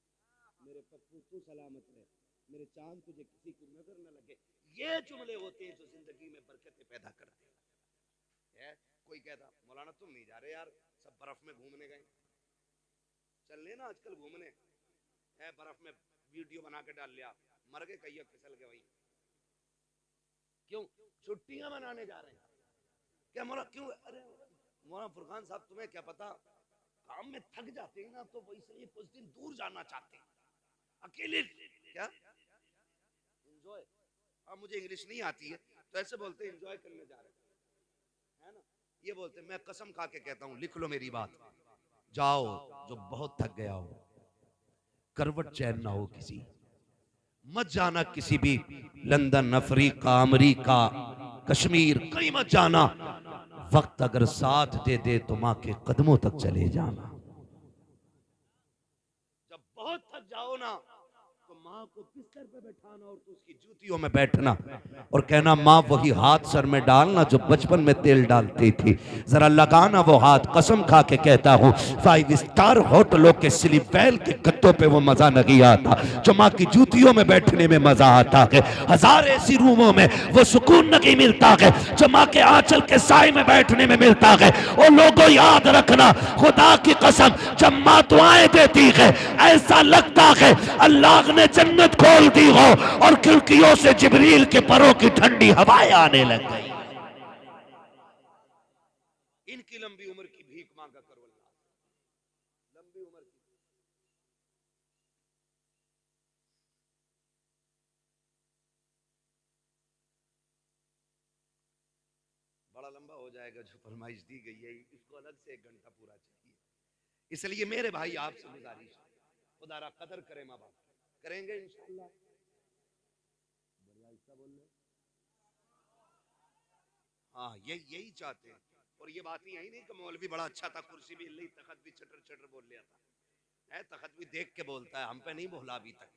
मेरे पप्पू तू सलामत रहे, मेरे चांद तुझे किसी की नजर न लगे। ये जुमले होते हैं जो जिंदगी में बरकतें पैदा करते हैं। कोई कहता मौलाना तुम नहीं जा रहे यार, सब बर्फ में घूमने गए, चलने ना आजकल घूमने, बर्फ में वीडियो बना के डाल लिया, मर गए, कहीं फिसल गए वहीं। क्यों? छुट्टियां मनाने जा रहे हैं क्या मौला? क्यों? अरे मौलाना फुरकान साहब तुम्हें क्या पता, काम में थक जाते हैं ना, तो वो इसलिए कुछ दिन दूर जाना चाहते हैं, अकेले। क्या एंजॉय? अब मुझे इंग्लिश नहीं आती है तो ऐसे बोलते हैं एंजॉय करने जा रहे हैं, है ना। ये बोलते हैं, मैं कसम खा के कहता हूँ, लिख लो मेरी बात, जाओ जो बहुत थक गया हो, करवट चैन ना हो किसी, मत जाना किसी भी लंदन, अफ्रीका, अमेरिका, कश्मीर, कहीं मत जाना। वक्त अगर साथ दे दे तो माँ के कदमों तक चले जाना। जब बहुत थक जाओ ना तो माँ को बिस्तर पे बैठाना और तो उसकी जूतियों में बैठना और कहना माँ वही हाथ सर में डालना जो बचपन में तेल डालती थी, जरा लगाना वो हाथ। कसम खा के कहता हूँ 5 स्टार होटलों के स्लीप वेल के गद्दों पे वो मजा नहीं आता जो माँ की जूतियों में बैठने में मजा आता है। हजार ऐसी रूमों में वो सुकून नहीं मिलता है जो माँ के आंचल के साए में बैठने में मिलता है। और लोगों याद रखना, खुदा की कसम जब माँ दुआएं देती है ऐसा लगता है अल्लाह ने जन्नत खोल दी हो और खिड़कियों से जिब्रील के परों की ठंडी हवाएं आने लग गई। इनकी लंबी उम्र की भीख मांगा करो अल्लाह, लंबी उम्र की। बड़ा लंबा हो जाएगा जो फरमाइश दी गई है, इसको अलग से 1 घंटा पूरा चाहिए। इसलिए मेरे भाई आपसे गुजारिश है, खुदा कदर करें माँ बाप, करेंगे इंशाअल्लाह। हाँ यही चाहते हैं। और ये बात यही नहीं कि मौलवी बड़ा अच्छा था, कुर्सी भी हिल, तखत भी चटर चटर बोल लिया था, है तखत भी देख के बोलता है, हम पे नहीं बोला अभी तक,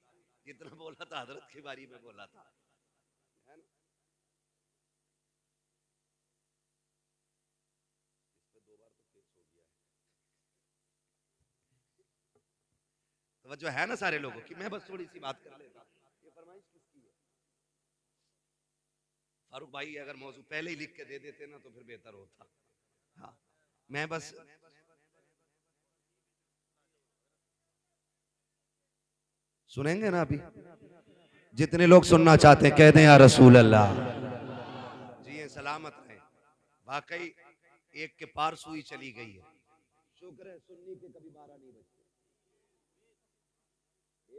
जितना बोला था हजरत की बारी में बोला था, है ना। इस पे 2 बार तो केस हो गया है। तो जो है ना सारे लोगों की, मैं बस थोड़ी सी बात कर लेता। ये फरमाइश किसकी है? फारूक भाई अगर मौजू पहले ही लिख के दे देते ना तो फिर बेहतर होता। हाँ मैं बस सुनेंगे ना अभी, जितने लोग सुनना चाहते हैं कह दें या रसूल अल्लाह। जी ये सलामत रहे। वाकई एक के पार सुई चली गई है, शुक्र है सुन्नी के कभी 12 नहीं बजते,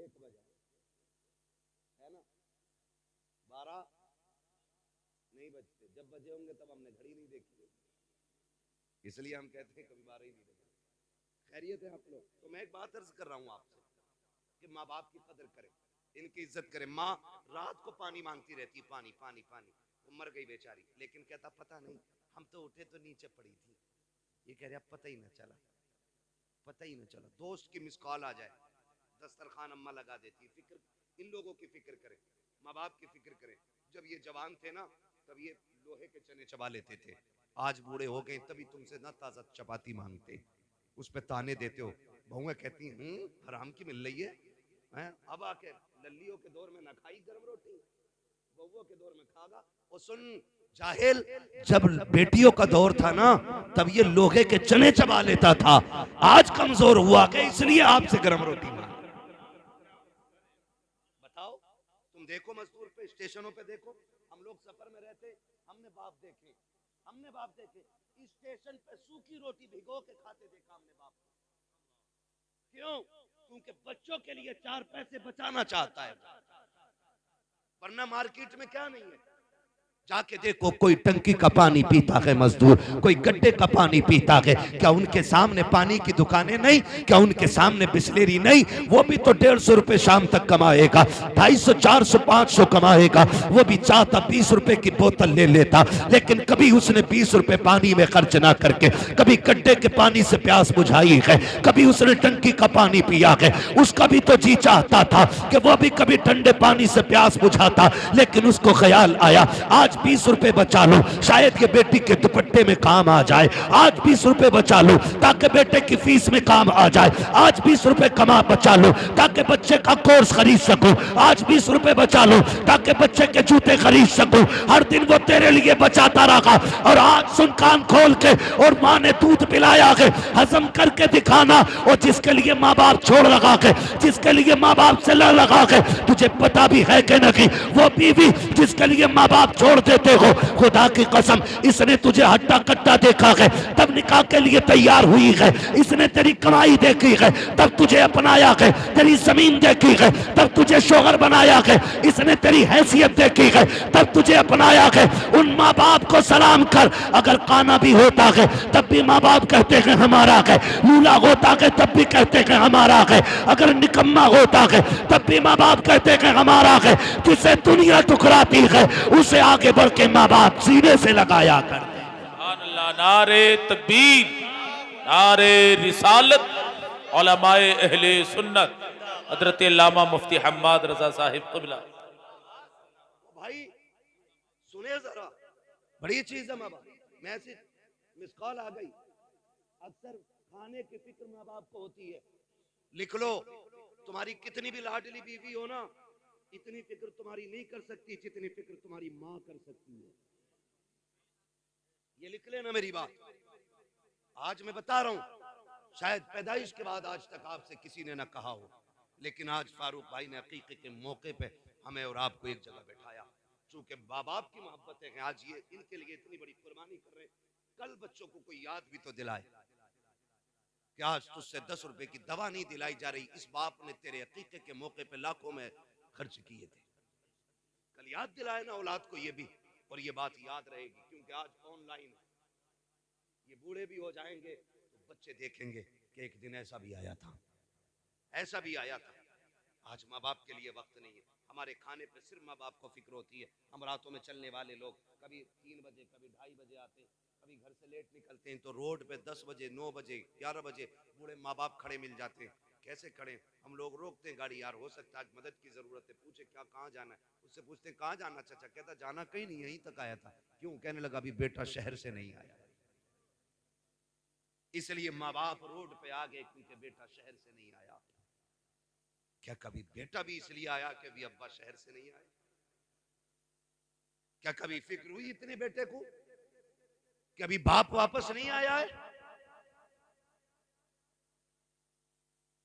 1 बजा है ना, 12 नहीं बजते, जब बजे होंगे तब हमने घड़ी नहीं देखी, इसलिए हम कहते हैं कभी 12 ही नहीं बजे। खैरियत है आप लोग। तो मैं एक बात अर्ज कर रहा हूँ आपसे कि माँ बाप की कदर करें, इनकी इज्जत करें। माँ रात को पानी मांगती रहती, पानी पानी पानी, वो मर गई बेचारी, लेकिन कहता पता नहीं हम तो उठे तो नीचे पड़ी थी, ये कह रहा पता ही ना चला, पता ही ना चला। दोस्त की मिस कॉल आ जाए, दस्तरखान अम्मा लगा देती। फिक्र इन लोगों की फिक्र करें, माँ बाप की फिक्र करें। जब ये जवान थे ना तब ये लोहे के चने चबा लेते थे, आज बूढ़े हो गए तभी तुमसे ना ताजा चपाती मांगते, उस पे ताने देते हो। बहुएं कहती हैं हराम की मिल रही है, अब आके लल्लियों के दौर में ना खाई गर्म रोटी, बहुओं के दौर में खागा। और सुन जाहिल, जब बेटियों का दौर था ना तब ये लोहे के चने चबा लेता था, आज कमजोर हुआ के इसलिए आपसे गर्म रोटी मांग। बताओ तुम देखो मजदूर पे, स्टेशनों पे देखो, हम लोग सफर में रहते, हमने बाप देखे, स्टेशन पे सूखी रोटी भिगो के खाते देखा हमने बाप। क्यों? क्योंकि बच्चों के लिए 4 पैसे बचाना चाहता है, वरना मार्केट में क्या नहीं है। जाके देखो कोई टंकी का पानी पीता है मजदूर, कोई गड्ढे का पानी पीता है, क्या उनके सामने पानी की दुकानें नहीं? क्या उनके सामने बिस्लेरी नहीं? वो भी तो 150 रुपए शाम तक कमाएगा, 250, 400, 500 कमाएगा, वो भी चाहता 20 रुपए की बोतल ले लेता, लेकिन कभी उसने 20 रुपए पानी में खर्च ना करके कभी गड्ढे के पानी से प्यास बुझाई है, कभी उसने टंकी का पानी पिया है। उसका भी तो जी चाहता था कि वो भी कभी ठंडे पानी से प्यास बुझाता, लेकिन उसको ख्याल आया आज 20 रुपए बचा लो, शायद ये बेटी के दुपट्टे में काम आ जाए। आज 20 रुपए बचा लो ताकि बेटे की फीस में काम आ जाए। आज 20 रुपए कमा बचा लो ताकि बच्चे का कोर्स खरीद सको। आज 20 रुपए बचा लो ताकि बच्चे के जूते खरीद सको। हर दिन वो तेरे लिए बचाता रहा, और आज सुन कान खोल के, और माँ ने दूध पिलाया है, हजम करके दिखाना। और जिसके लिए माँ बाप छोड़ लगा के, जिसके लिए माँ बाप से लड़ लगा के, तुझे पता भी है कि नहीं, वो बीवी जिसके लिए माँ बाप छोड़ देते हो, खुदा की कसम इसने तुझे हट्टा कट्टा देखा है तब निकाह के लिए तैयार हुई है। इसने तेरी कमाई देखी है तब तुझे अपनाया है, तेरी जमीन देखी है तब तुझे शोहर बनाया है, इसने तेरी हैसियत देखी है तब तुझे अपनाया है। उन माँ बाप को सलाम कर, अगर काना भी होता है तब भी माँ बाप कहते हैं हमारा है, लूला होता है तब भी कहते हैं हमारा है, अगर निकम्मा होता है तब भी माँ बाप कहते हैं हमारा है। जिसे दुनिया ठुकराती है उसे आगे बढ़ के माँ बाप सीने से लगाया करते। नारे तकबीर, नारे रिसालत, उलमाए अहले सुन्नत हजरत अल्लामा मुफ्ती हम्माद रजा साहिब क़िबला। भाई सुने जरा, बड़ी चीज है माँ बाप। मैसेज मिस कॉल आ गई। अक्सर खाने की फिक्र माँ बाप को होती है। लिख लो, तुम्हारी कितनी भी लाडली बीवी हो ना, इतनी फिक्र तुम्हारी नहीं कर सकती जितनी फिक्र तुम्हारी माँ कर सकती है। ये लिख लेना मेरी बात। आज मैं बता रहा हूं, शायद पैदाइश के बाद आज तक आपसे किसी ने ना कहा हो, लेकिन आज फारूक भाई ने अकीक़े के मौके पे हमें और आपको एक जगह बैठाया। चूंकि माँ बाप की मोहब्बत है, आज ये इनके लिए इतनी बड़ी कुर्बानी कर रहे हैं। कल बच्चों को कोई याद भी तो दिलाए कि आज तुझसे 10 रुपए की दवा नहीं दिलाई जा रही, इस बाप ने तेरे अकीक़े के मौके पे लाखों में खर्च किए थे। कल याद दिलाए ना औलाद को ये भी, और ये बात याद रहेगी। क्योंकि आज ऑनलाइन ये बूढ़े भी हो जाएंगे तो बच्चे देखेंगे कि एक दिन ऐसा भी आया था, ऐसा भी आया था। आज माँ बाप के लिए वक्त नहीं है। हमारे खाने पे सिर्फ माँ बाप को फिक्र होती है। हम रातों में चलने वाले लोग कभी 3 बजे कभी 2:30 बजे आते, कभी घर से लेट निकलते हैं तो रोड पे 10 बजे 9 बजे 11 बजे बूढ़े माँ बाप खड़े मिल जाते हैं। कैसे खड़े? हम लोग रोकते हैं गाड़ी, यार हो सकता है आज मदद की जरूरत है। पूछे क्या, कहाँ जाना है? उससे पूछते हैं कहाँ जाना चाचा? कहता जाना कहीं नहीं, यहीं तक आया था। क्यों? कहने लगा अभी बेटा शहर से नहीं आया। इसलिए माँ बाप रोड पे आ गए क्योंकि बेटा शहर से नहीं आया। क्या कभी बेटा भी इसलिए आया कि अभी अब्बा शहर से नहीं आए? क्या कभी फिक्र हुई इतने बेटे को कि अभी बाप वापस नहीं आया है?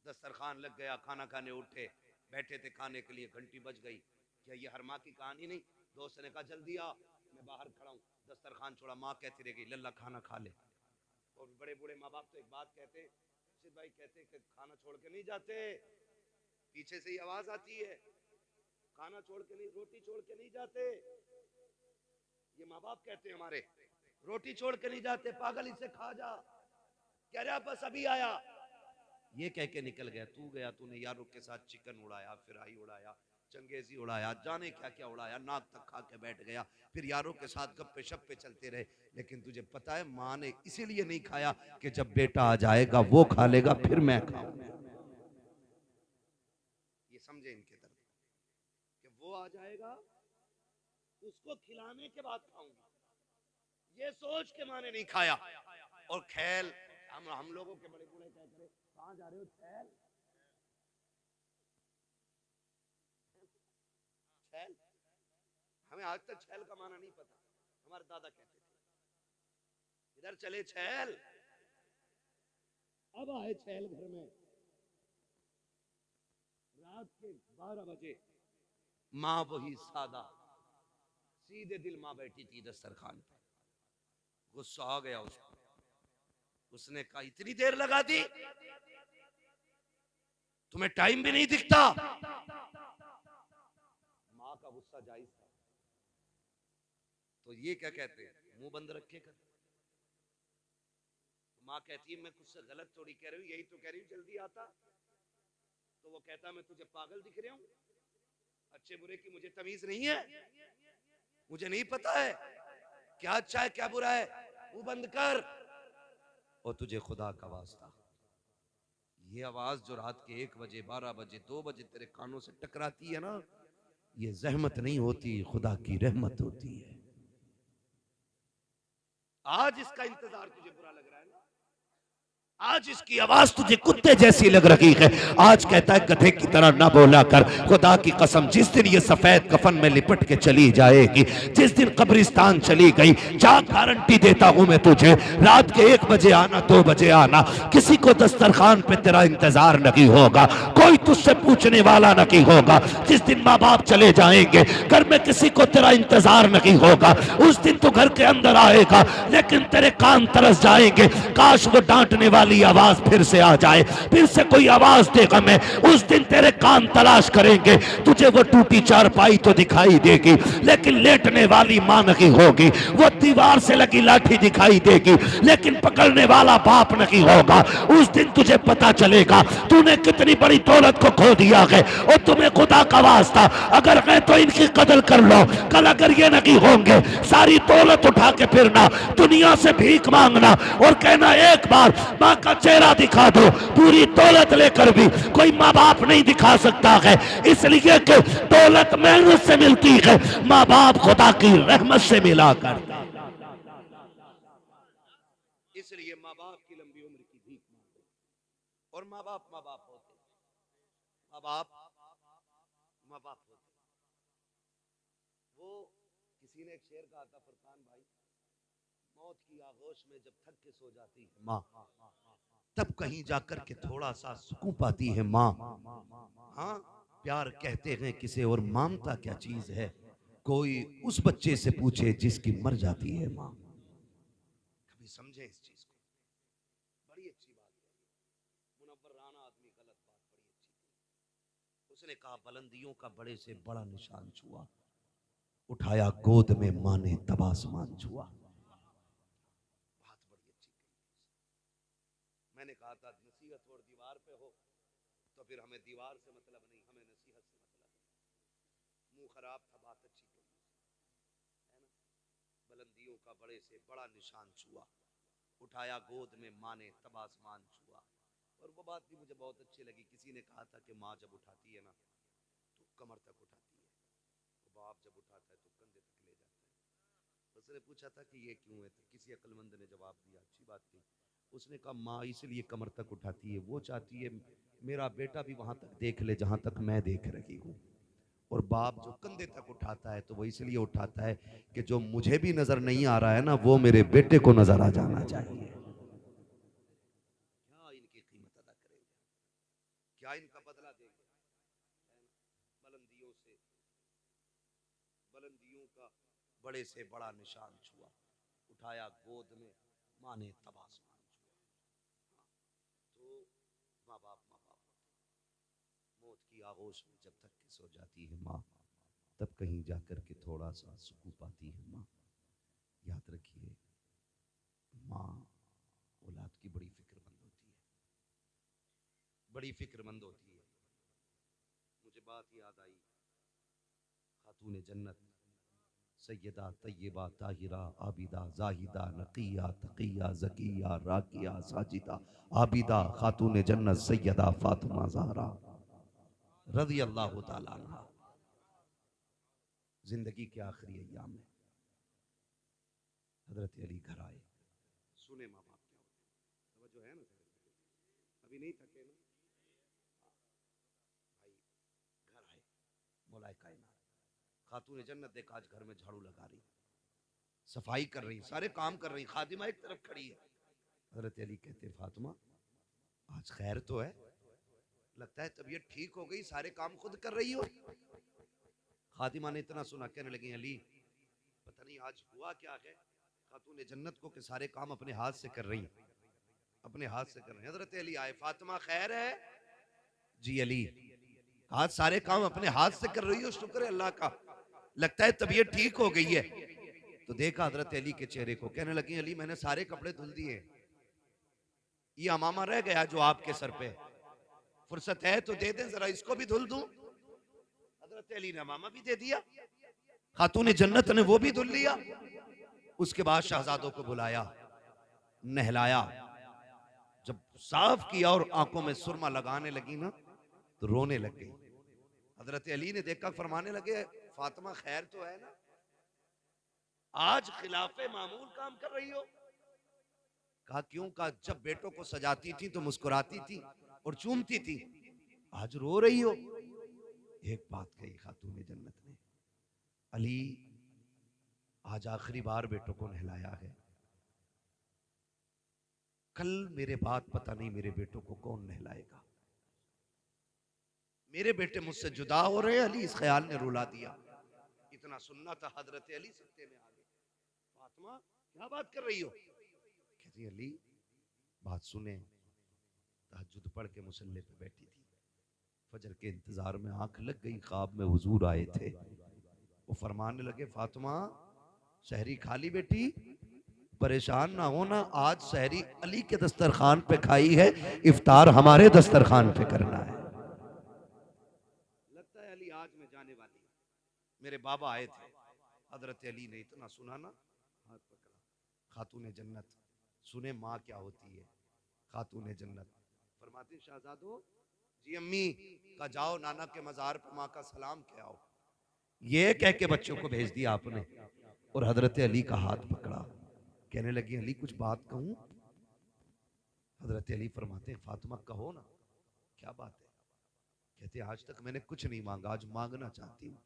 दस्तरखान लग गया, खाना खाने उठे, बैठे थे खाने के लिए, घंटी बज गई। क्या ये हर माँ की कहानी नहीं? दोस्त ने कहा जल्दी आ, मैं बाहर खड़ा हूं। दस्तरखान छोड़ा, माँ कहती रह गई लल्ला खाना खा ले। और बड़े बूढ़े माँ बाप तो एक बात कहते, रशीद भाई कहते कि खाना छोड़ के नहीं जाते। पीछे से ही आवाज आती है, खाना छोड़ के नहीं, रोटी छोड़ के नहीं जाते। ये माँ बाप कहते हैं हमारे, रोटी छोड़ के नहीं जाते, पागल इसे खा जा। कह रहा बस अभी आया, ये कह के निकल गया। तू गया, तूने यारों के साथ चिकन उड़ाया, फिराई उड़ाया, चंगेजी उड़ाया, जाने क्या क्या उड़ाया, नाक तक खा के बैठ गया। फिर यारों के साथ गप्पे शप्पे चलते रहे। लेकिन तुझे पता है माँ ने इसीलिए नहीं खाया कि जब बेटा आ जाएगा वो खा लेगा, फिर मैं खाऊंगा। ये समझे इनके दर्द कि वो आ जाएगा उसको खिलाने के बाद खाऊंगा, ये सोच के माँ ने नहीं खाया। और खैल हम लोगों के बड़े बूढ़े क्या करे, कहाँ जा रहे हो? छैल छैल, हमें आज तक छैल का माना नहीं पता। हमारे दादा कहते थे इधर चले छैल। अब आए छैल घर में, रात के 12 बजे माँ वही सादा सीधे दिल माँ बैठी थी दस्तरखान पे। गुस्सा आ गया उसको। उसने कहा इतनी देर लगा दी, तुम्हें टाइम भी नहीं दिखता। माँ का गुस्सा जायज था। तो ये क्या कहते हैं, मुंह बंद रखे कर। माँ कहती है मैं कुछ से गलत थोड़ी कह रही हूँ, यही तो कह रही हूँ जल्दी आता। तो वो कहता मैं तुझे पागल दिख रहा हूं? अच्छे बुरे की मुझे तमीज नहीं है? मुझे नहीं पता है क्या अच्छा है क्या बुरा है? मुंह बंद कर। और तुझे खुदा का वास्ता, ये आवाज जो रात के 1 बजे 12 बजे 2 बजे तेरे कानों से टकराती है ना, ये जहमत नहीं होती, खुदा की रहमत होती है। आज इसका इंतजार तुझे बुरा लग रहा है ना, आज इसकी आवाज तुझे कुत्ते जैसी लग रही है। आज कहता है गधे की तरह ना बोला कर। खुदा की कसम, जिस दिन ये सफेद कफन में लिपट के चली जाएगी, जिस दिन कब्रिस्तान चली गई, जा गारंटी देता हूं मैं तुझे, रात के 1 बजे आना 2 बजे आना, किसी को दस्तरखान पे तेरा इंतजार नहीं होगा, कोई तुझसे पूछने वाला नहीं होगा। जिस दिन माँ बाप चले जाएंगे, घर में किसी को तेरा इंतजार नहीं होगा। उस दिन तू घर के अंदर आएगा लेकिन तेरे कान तरस जाएंगे, काश वो डांटने वाला वाली आवाज फिर से आ जाए, फिर से कोई आवाज दे गमे, उस दिन तेरे कान तलाश करेंगे, तुझे वो टूटी चारपाई तो दिखाई देगी लेकिन लेटने वाली मां नहीं होगी, वो दीवार से लगी लाठी दिखाई देगी लेकिन पकड़ने वाला बाप नहीं होगा। उस दिन तुझे पता चलेगा तूने कितनी बड़ी दौलत को खो दिया है और तुम्हें खुदा का वास्ता अगर है तो इनकी कदर कर लो। कल अगर ये नहीं होंगे, सारी दौलत उठा के फिरना, दुनिया से भीख मांगना और कहना एक बार माँ का चेहरा दिखा दो। पूरी दौलत लेकर भी कोई माँ बाप नहीं दिखा सकता है, इसलिए कि दौलत मेहनत से मिलती है, माँ बाप खुदा की रहमत से मिला करता। इसलिए माँ बाप की लंबी उम्र की भीख मांगो। और माँ बाप होते, माँ बाप होते। वो किसी ने एक शेर कहा था, फरकान भाई, मौत की आगोश में जब थक के सो जाती है माँ, तब कहीं जाकर के थोड़ा सा सुकून पाती है माँ। हाँ, प्यार कहते हैं किसे और ममता क्या चीज है, कोई उस बच्चे से पूछे जिसकी मर जाती है माँ। कभी समझे इस चीज को, बड़ी अच्छी बात है। मुनव्वर राना आदमी, गलत बात, बड़ी अच्छी थी। उसने कहा बुलंदियों का बड़े से बड़ा निशान छुआ, उठाया गोद में माँ ने तब आसमान छुआ। बात बड़ी अच्छी कही। मैंने कहा था नसीहत और दीवार पे हो तो फिर हमें दीवार से मतलब नहीं, हमें नसीहत से मतलब है। मुंह खराब था, बात अच्छी कही है ना। बुलंदियों का बड़े से बड़ा निशान छुआ, उठाया गोद में माँ ने तब आसमान छुआ। और वो बात भी मुझे बहुत अच्छी लगी। किसी ने कहा था कि माँ जब उठाती है ना तो कमर तक उठाती है, बाप जब उठाता है तो कंधे तक ले जाता है। उसने पूछा था कि ये क्यों है, तो किसी अक्लमंद ने जवाब दिया, अच्छी बात थी। उसने कहा माँ इसलिए कमर तक उठाती है, वो चाहती है मेरा बेटा भी वहां तक देख ले जहां तक मैं देख रही हूँ। और बाप जो कंधे तक उठाता है तो वो इसलिए उठाता है कि जो मुझे भी नजर नहीं आ रहा है ना, वो मेरे बेटे को नजर आ जाना चाहिए। क्या इनकी कीमत अदा करेंगे, क्या इनका बदला देंगे। बुलंदियों से, बुलंदियों का बड़े से बड़ा निशान छुआ, उठाया गोद में माँ ने तब आसमान छुआ। तो माँ बाप होते, मौत की आगोश में जब तक के सो जाती है माँ, तब कहीं जाकर के थोड़ा सा सुकून पाती है माँ। याद रखिए, माँ औलाद की बड़ी फिक्रमंद होती है, बड़ी फिक्रमंद होती है। मुझे बात याद आई, खातून जन्नत सैयदा तय्यबा ताहिरा आबिदा जाहिदा नकिया तकिया ज़किया राकिया साजिदा आबिदा खातून जन्नत सैयदा फातिमा ज़हरा रज़ी अल्लाह ताला अन्हा जिंदगी के आखिरी अय्याम में हजरत अली घर आए। सुने माँ बाप क्या होते हैं, जो है ना, अभी नहीं थके ना भाई। घर आए, मौलाए कायनात खातून जन्नत देखा आज घर में झाड़ू लगा रही, सफाई कर रही, सारे काम कर रही, खादिमा एक तरफ खड़ी है। हजरत अली कहते फातिमा आज खैर तो है, लगता है तबीयत ठीक हो गई, सारे काम खुद कर रही हो। खातिमा ने इतना सुना, कहने लगी अली पता नहीं आज हुआ क्या है, खातून जन्नत को के सारे काम अपने हाथ से कर रही, अपने हाथ से कर रही। हजरत अली आए, फातिमा खैर है जी अली, आज सारे काम अपने हाथ से कर रही हो, शुक्र है अल्लाह का, लगता है तबीयत ठीक हो गई है। तो देखा हजरत अली के चेहरे को, कहने लगी अली मैंने सारे कपड़े धुल दिए, ये अमामा रह गया जो आपके सर पे, फुर्सत है तो दे दें जरा, इसको भी धुल दूं। हजरत अली ने अमामा भी दे दिया, खातून जन्नत ने वो भी धुल लिया। उसके बाद शहजादों को बुलाया, नहलाया, जब साफ किया और आंखों में सुरमा लगाने लगी ना तो रोने लग गई। हजरत अली ने देखा, फरमाने लगे फातिमा खैर तो है ना, आज खिलाफे मामूल काम कर रही हो। कहा क्यों? कहा जब बेटों को सजाती थी तो मुस्कुराती थी और चूमती थी, आज रो रही हो। एक बात कही खातून जन्नत ने, अली आज आखिरी बार बेटों को नहलाया है, कल मेरे बाद पता नहीं मेरे बेटों को कौन नहलाएगा। मेरे बेटे मुझसे जुदा हो रहे हैं। अली इस ख्याल ने रुला दिया। इतना सुनना था, हजरत अली सत्ते में आ गए। फातिमा क्या बात कर रही हो? कहती अली बात सुने, तहज्जुद पढ़ के मुसल्ले पे बैठी थी, फजर के इंतजार में आंख लग गई, ख्वाब में हुजूर आए थे। वो फरमाने लगे, फातिमा सहरी खा ली बेटी, परेशान ना होना, आज सहरी अली के दस्तरखान पे खाई है, इफ्तार हमारे दस्तरखान पे करना है। लगता है अली आज में जाने वाली। मेरे बाबा आए थे, हजरत अली ने इतना सुना ना, हाथ पकड़ा, खातूने जन्नत, सुने माँ क्या होती है, खातूने जन्नत फरमाती, शहजादो जी अम्मी का जाओ नाना के मजार पर माँ का सलाम के आओ। ये कह के बच्चों को भेज दिया आपने, और हजरत अली का हाथ पकड़ा, कहने लगी अली कुछ बात कहूं। हजरत अली फरमाते, फातिमा कहो ना, क्या बात है। कहते आज तक मैंने कुछ नहीं मांगा, आज मांगना चाहती हूँ।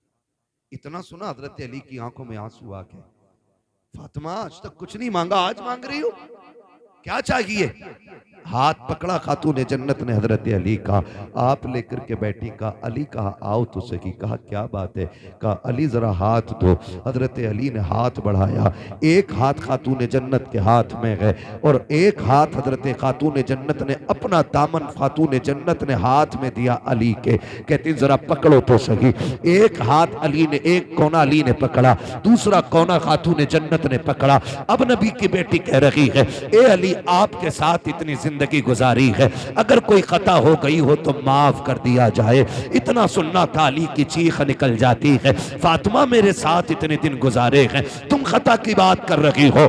इतना सुना हजरत अली की आंखों में आंसू आ गए, फातिमा आज तक कुछ नहीं मांगा, आज मांग रही हो, क्या चाहिए। हाथ पकड़ा खातून जन्नत ने हजरत अली का, आप लेकर के बैठी, कहा अली कहा आओ तो सही, कहा क्या बात है, कहा अली जरा हाथ दो। हजरत अली ने हाथ बढ़ाया, एक हाथ खातून जन्नत के हाथ में है और एक हाथ हजरत खातून जन्नत ने अपना दामन खातून जन्नत ने हाथ में दिया अली के, कहती जरा पकड़ो तो सही। एक हाथ अली ने, एक कोना अली ने पकड़ा, दूसरा कोना खातून जन्नत ने पकड़ा। अब नबी की बेटी कह रही है, ए अली आपके साथ इतनी जिंदगी गुजारी है, अगर कोई खता हो गई हो तो माफ कर दिया जाए। इतना सुनना था, अली की चीख निकल जाती है, फातिमा मेरे साथ इतने दिन गुजारे हैं, तुम खता की बात कर रही हो।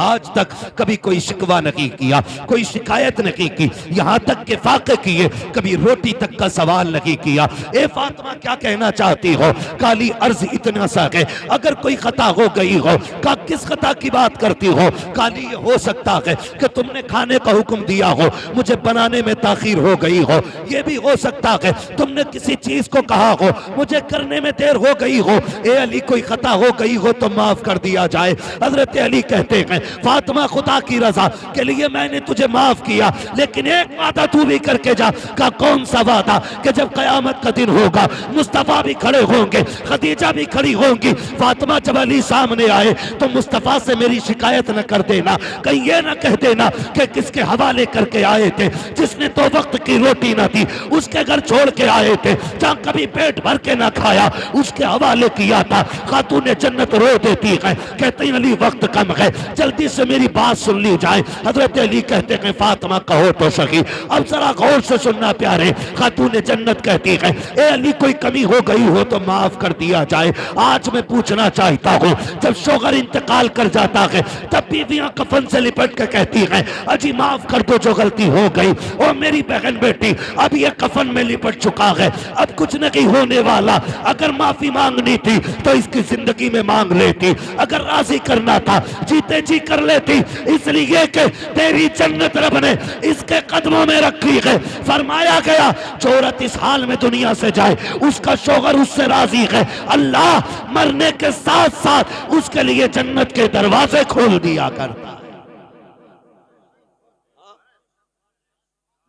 आज तक कभी कोई शिकवा नहीं किया, कोई शिकायत नहीं की, यहाँ तक के फाके किए, कभी रोटी तक का सवाल नहीं किया। ए फातिमा क्या कहना चाहती हो, काली अर्ज इतना सा है, अगर कोई खता हो गई हो, का किस खता की बात करती हो। काली ये हो सकता है कि तुमने खाने का हुक्म दिया हो, मुझे बनाने में ताखीर हो गई हो, ये भी हो सकता है तुमने किसी चीज को कहा हो, मुझे करने में देर हो गई हो। ए अली कोई खता हो गई हो तो माफ कर दिया जाए। हजरत अली कहते हैं, फातिमा खुदा की रजा के लिए मैंने तुझे माफ किया, लेकिन एक वादा तू भी करके जा। का कौन सा वादा, कि जब कयामत का दिन होगा, मुस्तफा भी खड़े होंगे, खदीजा भी खड़ी होंगी, फातिमा जब अली सामने आए तो मुस्तफा से मेरी शिकायत न कर देना, कहीं ये न कह देना कि किसके हवाले करके आए थे, जिसने तो वक्त की रोटी न दी उसके घर छोड़ के आए थे, जहां कभी पेट भर के न खाया उसके हवाले किया था। खातून जन्नत रो देती है, कहते हैं अली वक्त कम है, जल्दी से मेरी बात सुन ली जाए। हजरत अली कहते हैं, फातिमा कहो तो सही, अब जरा गौर से सुनना प्यारे। खातून जन्नत कहती है, ए अली कोई कमी हो गई हो तो माफ कर दिया जाए। आज मैं पूछना चाहता हूँ, जब शोहर इंतकाल कर जाता है तब बीवियां कफन से लिपट के कहती हैं, अजी माफ कर दो जो गलती हो गई, और मेरी बहन बेटी अब ये कफन में लिपट चुका है, अब कुछ नहीं होने वाला। अगर माफी मांगनी थी तो इसकी जिंदगी में मांग लेती, अगर राजी करना था जीते जी कर लेती, इसलिए कि तेरी जन्नत रब ने इसके कदमों में रखी है। फरमाया गया, जो औरत इस हाल में दुनिया से जाए उसका शौहर उससे राजी है, अल्लाह मरने के साथ साथ उसके लिए जन्नत के दरवाजे खोल दिया करता है।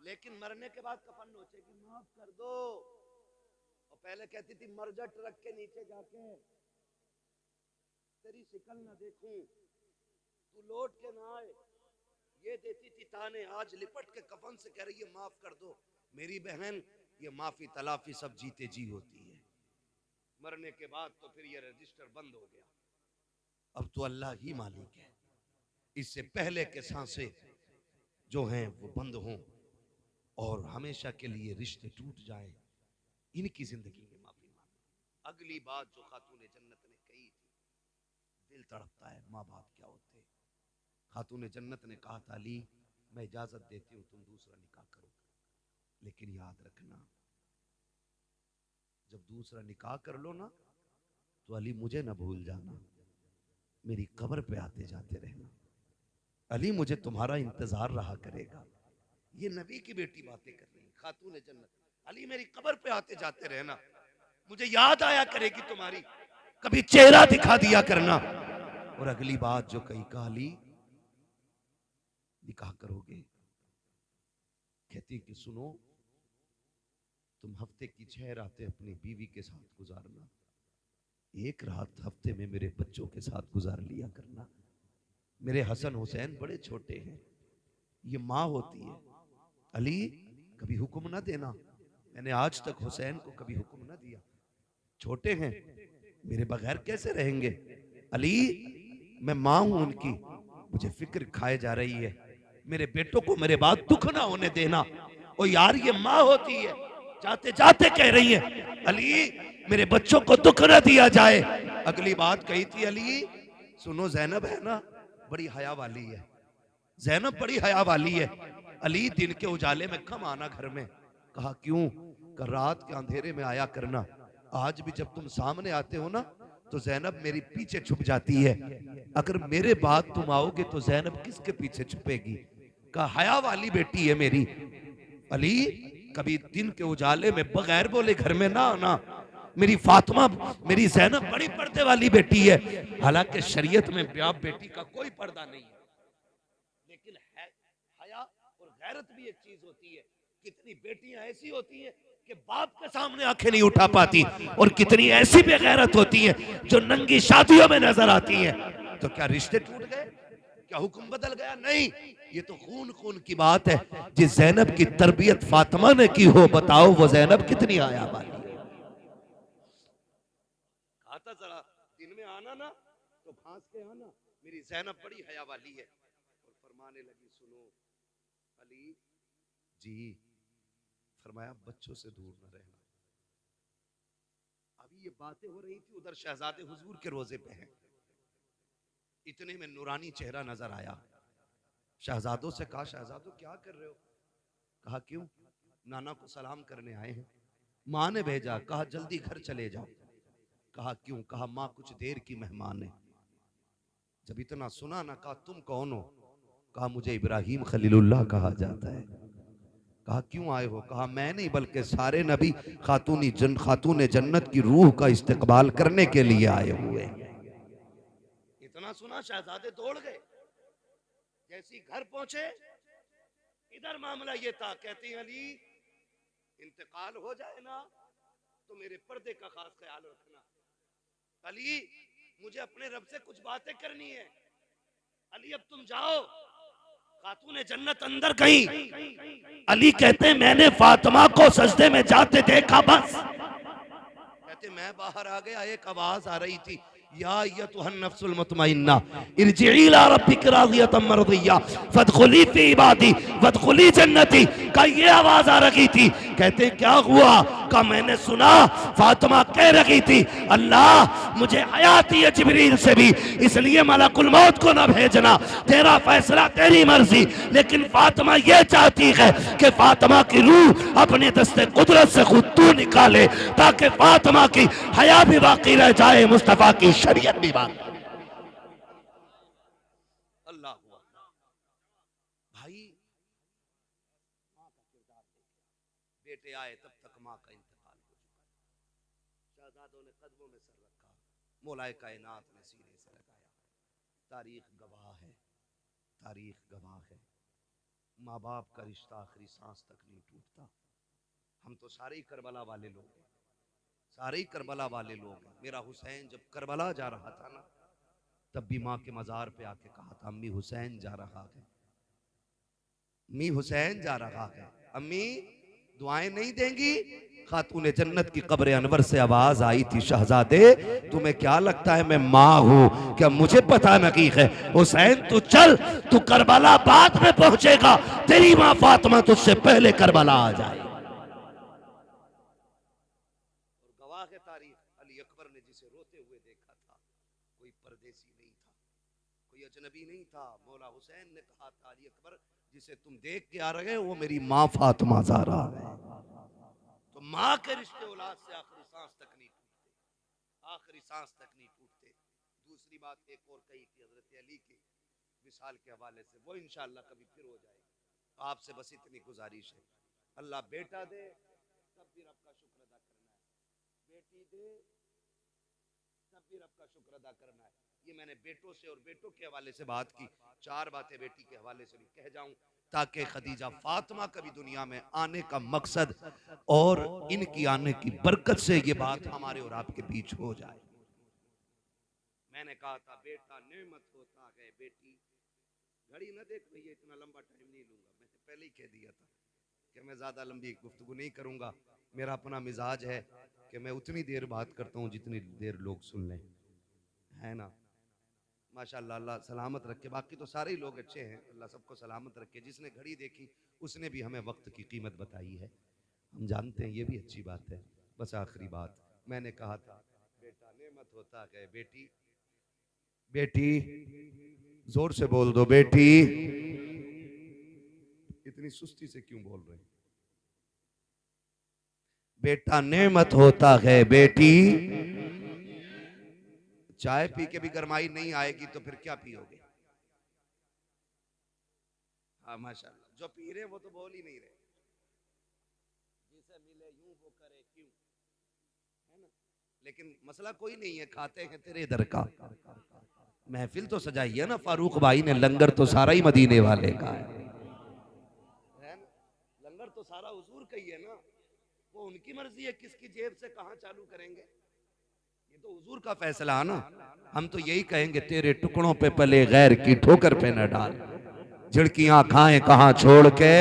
लेकिन मरने के बाद कफन नोचेगी, माफ कर दो, और पहले कहती थी मरजट रख के नीचे जाके तेरी शिकल ना देखूं, तू लौट के ना आए, ये देती थी ताने। आज लिपट के कफन से कह रही है माफ कर दो। मेरी बहन, ये माफी तलाफी सब जीते जी होती है, मरने के बाद तो फिर ये रजिस्टर बंद हो गया। अब तो अल्लाह ही मालिक है, इससे पहले के सांसें जो हैं वो बंद हों और हमेशा के लिए रिश्ते टूट जाएं, इनकी जिंदगी में माफी मांगो। अगली बात जो खातून जन्नत ने कही थी, दिल तड़पता है, माँ बाप क्या होते। खातून जन्नत ने कहा था, अली मैं इजाजत देती हूँ तुम दूसरा निकाह करो, लेकिन याद रखना जब दूसरा निकाह कर लो ना तो अली मुझे ना भूल जाना, मेरी कब्र पे आते जाते रहना, अली मुझे तुम्हारा इंतजार रहा करेगा। ये नबी की बेटी बातें कर रही है, खातून जन्नत, अली मेरी कब्र पे आते जाते रहना, मुझे याद आया करेगी तुम्हारी, कभी चेहरा दिखा दिया करना। और अगली बात जो कही, कहा अली निकाह करोगे, कहती कि सुनो तुम हफ्ते की 6 रातें अपनी बीवी के साथ गुजारना, एक रात हफ्ते में मेरे बच्चों के साथ गुजार लिया करना। मेरे हसन हुसैन बड़े छोटे हैं, ये माँ होती है, अली कभी हुक्म ना देना, मैंने आज तक हुसैन को कभी हुक्म ना दिया, छोटे हैं मेरे बगैर कैसे रहेंगे। अली मैं माँ हूं उनकी, मुझे फिक्र खाए जा रही है, मेरे बेटों को मेरे बाद दुख ना होने देना। ओ यार ये माँ होती है, जाते जाते कह रही है अली मेरे बच्चों को दुख ना दिया जाए। अगली बात कही थी अली सुनो ज़ैनब है ना बड़ी हया वाली है, ज़ैनब बड़ी हया वाली है, अली दिन के उजाले में कम आना घर में। कहा क्यों? कहा रात के अंधेरे में आया करना, आज भी जब तुम सामने आते हो ना तो ज़ैनब मेरी पीछे छुप जाती है, अगर मेरे बाद तुम आओगे तो ज़ैनब किसके पीछे छुपेगी। कहा हया वाली बेटी है मेरी, अली कभी दिन के उजाले में बगैर बोले घर में ना आना, मेरी फातिमा मेरी ज़ैनब बड़ी पर्दे वाली बेटी है। हालांकि शरीयत में बाप बेटी का कोई पर्दा नहीं है, लेकिन है हया और गैरत भी एक चीज होती है। कितनी बेटियां ऐसी होती हैं कि बाप के सामने आंखें नहीं उठा पाती, और कितनी ऐसी बेगैरत होती हैं जो नंगी शादियों में नजर आती हैं। तो क्या रिश्ते टूट गए? क्या हुक्म बदल गया? नहीं, ये तो खून खून की बात है। जिस ज़ैनब की तरबियत फातिमा ने की हो, बताओ वो ज़ैनब कितनी आया वाली है। आता जरा दिन में आना ना तो भांस के आना, मेरी ज़ैनब बड़ी हया वाली है। और फरमाने लगी सुनो अली जी, फरमाया बच्चों से दूर न रहना। अभी ये बातें हो रही थी, उधर शहजादे हुजूर के रोजे पे हैं, इतने में नूरानी चेहरा नजर आया। शहजादों से कहा शहजादों क्या कर रहे हो? कहा क्यों? नाना को सलाम करने आए हैं, माँ ने भेजा। कहा जल्दी घर चले जाओ। कहा क्यों? कहा माँ कुछ देर की मेहमान है। जब इतना सुना ना, कहा तुम कौन हो? कहा मुझे इब्राहिम खलीलुल्लाह कहा जाता है। कहा क्यों आए हो? कहा मैं नहीं बल्कि सारे नबी खातून जन्नत की रूह का इस्तकबाल करने के लिए आए हुए। इतना सुना शहजादे दौड़ गए। जैसे ही घर पहुंचे इधर मामला ये था, कहते हैं अली इंतकाल हो जाए ना तो मेरे पर्दे का खास ख्याल रखना। अली मुझे अपने रब से कुछ बातें करनी है। अली अब तुम जाओ, खातून जन्नत अंदर गई। अली कहते हैं मैंने फातिमा को सजदे में जाते देखा बस। कहते मैं बाहर आ गया, एक आवाज आ रही थी या अय्युहन नफ्सुल मुतमइन्ना इरजिई इला रब्बिकी राज़ियतम मर्दिया फदखुली फी इबादी वदखुली जन्नती। का ये आवाज आ रही थी। कहते क्या हुआ? का मैंने सुना फातिमा कह रही थी अल्लाह मुझे हयाती है जिब्रील से भी, इसलिए मलकुल मौत को ना भेजना, तेरा फैसला तेरी मर्जी। लेकिन फातिमा ये चाहती है कि फातिमा की रूह अपने दस्ते कुदरत से खुद तू निकाले, ताकि फातिमा की हया भी बाकी रह जाए, मुस्तफा की शरीयत भी बाकी। अल्लाह भाई बेटे आए तब तक माँ का इंतकाल हो चुका। शहजादों ने कदमों में सर रखा, मौलाए कायनात ने सीने से लगाया। तारीख गवाह है, तारीख गवाह है, माँ बाप का रिश्ता आखिरी सांस तक नहीं टूटता। हम तो सारे ही करबला वाले लोग हैं, सारे ही करबला वाले लोग हैं। मेरा हुसैन जब करबला जा रहा था ना, तब भी माँ के मजार पे आके कहा था अम्मी हुसैन जा रहा है, अम्मी हुसैन जा रहा है। अम्मी दुआएं नहीं देंगी? खातून जन्नत की कब्र अनवर से आवाज आई थी शहजादे तुम्हें क्या लगता है मैं माँ हूँ क्या? मुझे पता नहीं है। हुसैन तू चल, तू करबला बाद में पहुंचेगा, तेरी माँ फातिमा तुझसे पहले करबला आ जाए। गवाह है तारीख, अली अकबर ने जिसे रोते हुए देखा था कोई परदेसी नहीं था, कोई अजनबी नहीं था। मौला हुसैन ने कहा था अली अकबर जिसे तुम देख के आ रहे हो वो मेरी माँ फातिमा ज़हरा है। तो माँ के रिश्ते औलाद से आखिरी सांस तक नहीं टूटते, आखिरी सांस तक नहीं टूटते। दूसरी बात एक और कही थी हजरत अली की विसाल के हवाले से, वो इंशाअल्लाह कभी फिर हो जाएगी। आपसे बस इतनी गुजारिश है, अल्लाह बेटा दे तब भी रब का शुक्र अदा करना है, बेटी दे तब भी रब का शुक्र अदा करना है। ये मैंने बेटों से और बेटों के हवाले से बात की, चार बातें बेटी के हवाले से भी कह जाऊं ताकि खदीजा फातिमा का भी दुनिया में आने का मकसद और इनकी आने की बरकत से ये बात हमारे और आपके बीच हो जाए। मैंने कहा था बेटा नेमत होता है, बेटी घड़ी न देख भैया, इतना लंबा टाइम नहीं लूंगा, मैंने पहले ही कह दिया था। कि मैं ज़्यादा लंबी गुफ्तगू नहीं करूँगा। मेरा अपना मिजाज है कि मैं उतनी देर बात करता हूँ जितनी देर लोग सुन लें, है ना। माशाल्लाह, अल्लाह सलामत रखे। बाकी तो सारे ही लोग अच्छे हैं, अल्लाह सबको सलामत रखे। जिसने घड़ी देखी उसने भी हमें वक्त की कीमत बताई है, हम जानते हैं, ये भी अच्छी बात है। बस आखिरी बात मैंने कहा था, बेटा नेमत होता है, बेटी बेटी जोर से बोल दो, बेटी। इतनी सुस्ती से क्यों बोल रहे हैं? बेटा नेमत होता है, बेटी। चाय पी के भी गरमाई नहीं आएगी तो फिर क्या पियोगे? हाँ माशाल्लाह, जो पी रहे वो तो बोल ही नहीं रहे। जिसे मिले यूं वो करे क्यों, है ना। लेकिन मसला कोई नहीं है, खाते हैं तेरे इधर का। महफिल तो सजाई है ना फारूक भाई ने, लंगर तो सारा ही मदीने वाले का है ना। लंगर तो सारा हुजूर का ही है ना। वो उनकी मर्जी है किसकी जेब से कहां चालू करेंगे, ये तो हुजूर का फैसला है ना। हम तो यही कहेंगे, तेरे टुकड़ों पे पले गैर की ठोकर पे न डाल, झिड़कियां खाएं कहां छोड़ के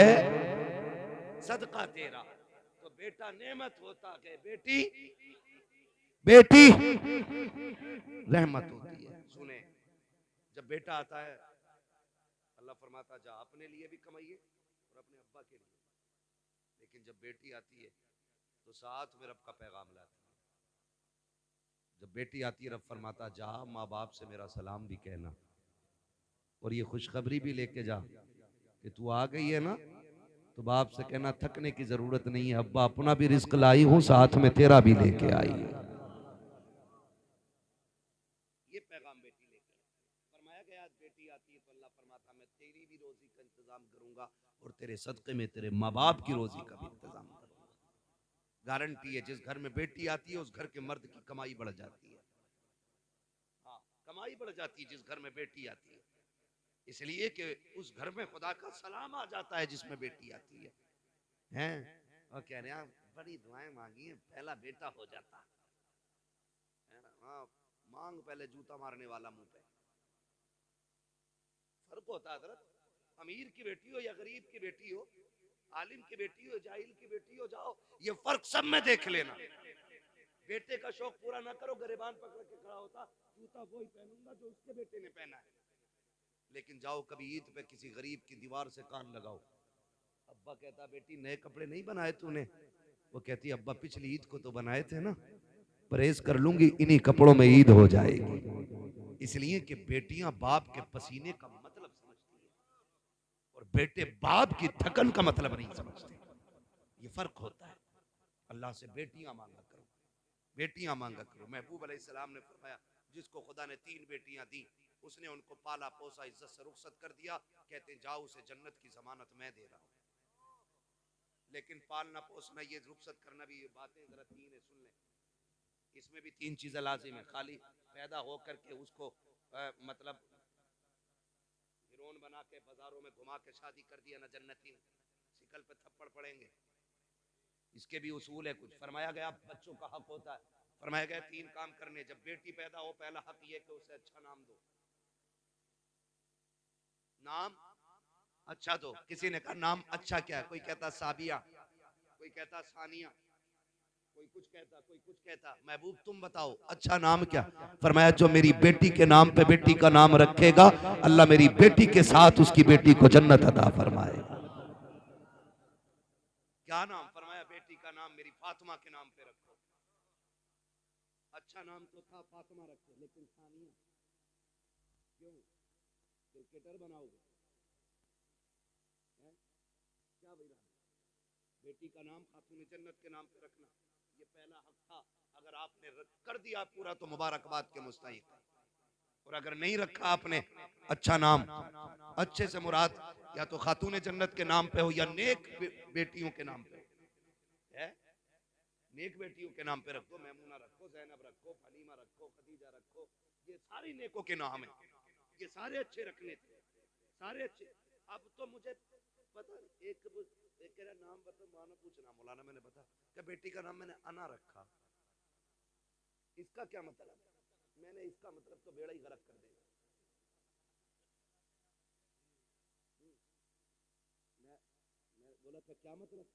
सदका तेरा। तो बेटा नेमत होता है, बेटी बेटी रहमत होती है। सुने, जब बेटा आता है अल्लाह फरमाता जा अपने लिए भी कमाइए और अपने अब्बा के लिए, लेकिन जब बेटी आती है तो साथ में रब का पैगाम लाती है। जब बेटी आती है रब फरमाता जा माँ बाप से मेरा सलाम भी कहना, और ये खुशखबरी भी लेके जा कि तू आ गई है ना, तो बाप से कहना थकने की जरूरत नहीं है, अब्बा अपना भी रिस्क लाई हूं, साथ में तेरा भी लेके आई है। ये पैगाम बेटी लेके फरमाया गया। बेटी आती है तो अल्लाह फरमाता मैं तेरी भी रोजी का इंतजाम करूंगा और तेरे सदके में तेरे माँ बाप की रोजी का भी इंतजाम करूंगा। गारंटी है, जिस घर में बेटी आती है उस घर के मर्द की कमाई बढ़ जाती है। हाँ, कमाई बढ़ जाती है जिस घर में बेटी आती है, इसलिए कि उस घर में खुदा का सलाम आ जाता है जिसमें बेटी आती है। हैं और कह रहे हैं बड़ी दुआएं मांगी हैं, पहला बेटा हो जाता है ना। हाँ, मांग पहले जूता मारने वाला मुंह पे। फर्क होता है हजरत, अमीर की बेटी हो या गरीब की बेटी हो, आलिम की बेटी हो जाहिल की बेटी हो, जाओ ये फर्क सब में देख लेना। बेटे का शौक पूरा ना करो, गरेबान पकड़ के खड़ा होता, जूता वही पहनूंगा जो उसके बेटे ने पहना है। लेकिन जाओ कभी ईद पे किसी गरीब की दीवार से कान लगाओ, अब्बा कहता बेटी नए कपड़े नहीं बनाए तूने, वो कहती अब्बा पिछली ईद को तो बनाए थे ना, परहेज कर लूंगी इन्हीं कपड़ों में ईद हो जाएगी। इसलिए कि बेटियां बाप के पसीने का मतलब समझती है और बेटे बाप की थकन का मतलब नहीं समझते। ये फर्क होता है। अल्लाह से बेटियां मांगा करो, बेटियां मांगा करो। महबूब अलैहिस्सलाम ने फरमाया जिसको खुदा ने 3 बेटियां दी, उसने उनको पाला पोसा इज्जत से रुखसत कर दिया, कहते जाओ उसे जन्नत की जमानत मैं दे रहा हूं। लेकिन पालना पोसना ये रुखसत करना भी, ये बातें जरा 3 है, सुन लें। इसमें भी 3 चीजें लाजिम है। खाली पैदा होकर के उसको मतलब हिरोन बना के बाजारों में घुमा के शादी कर दिया ना, जन्नती ने शिकल पे थप्पड़ पड़ेंगे। इसके भी उसूल है कुछ। फरमाया गया बच्चों का हक होता है, फरमाया गया 3 काम करने। जब बेटी पैदा हो पहला हक ये कि उसे अच्छा नाम दो, नाम अच्छा दो। किसी ने कहा नाम अच्छा क्या है, कोई कहता साबिया, कोई कहता सानिया, कोई कुछ कहता, कोई कुछ कहता। महबूब तुम बताओ अच्छा नाम क्या? फरमाया जो मेरी बेटी के नाम पे बेटी का नाम रखेगा, अल्लाह मेरी बेटी के साथ उसकी बेटी को जन्नत अता फरमाएगा। क्या नाम? फरमाया बेटी का नाम मेरी फातिमा के नाम पे रखो। अच्छा नाम तो था फातिमा रखो, लेकिन सानिया क्यों? क्रिकेटर बनाओगे क्या भाई? बेटी का नाम खातून जन्नत के नाम पे रखना, ये पहला हक था। अगर आपने कर दिया पूरा तो मुबारकबाद के मुस्तहिक, और अगर नहीं रखा आपने अच्छा नाम, अच्छे से मुराद या तो खातून जन्नत के नाम पे हो या नेक बेटियों के नाम पे है। नेक बेटियों के नाम पे रखो, मैमूना रखो, ज़ैनब रखो, फलीमा रखो, खदीजा रखो, ये सारी नेकों के नाम है, ये सारे अच्छे रखने थे, सारे अच्छे। अब तो मुझे पता एक कह रहा नाम बता, माना पूछना मौलाना, मैंने बता क्या बेटी का नाम मैंने अना रखा, इसका क्या मतलब? मैंने इसका मतलब तो बेड़ा ही गरक कर देगा। बोला था क्या मतलब?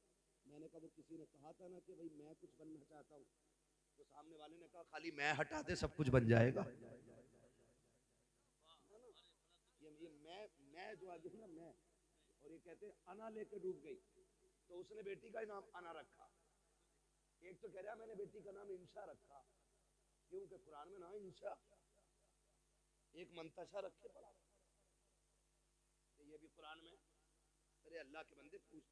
मैंने कहा वो किसी ने कहा था ना कि भाई मैं कुछ बनना चाहता हूँ, तो सामने वाले ने कहा खाली मैं हटा दे सब कुछ बन जाएगा। ये मैं जो आगे ना मैं, और ये कहते हैं अना लेके डूब गई, तो उसने बेटी का नाम अना रखा। एक तो कह रहा मैंने बेटी का नाम इंशा रखा, क्योंकि कुरान में ना इंशा, एक मंतशा रखे पड़ा, तो ये भी कुरान में। अरे अल्लाह के बंदे पूछ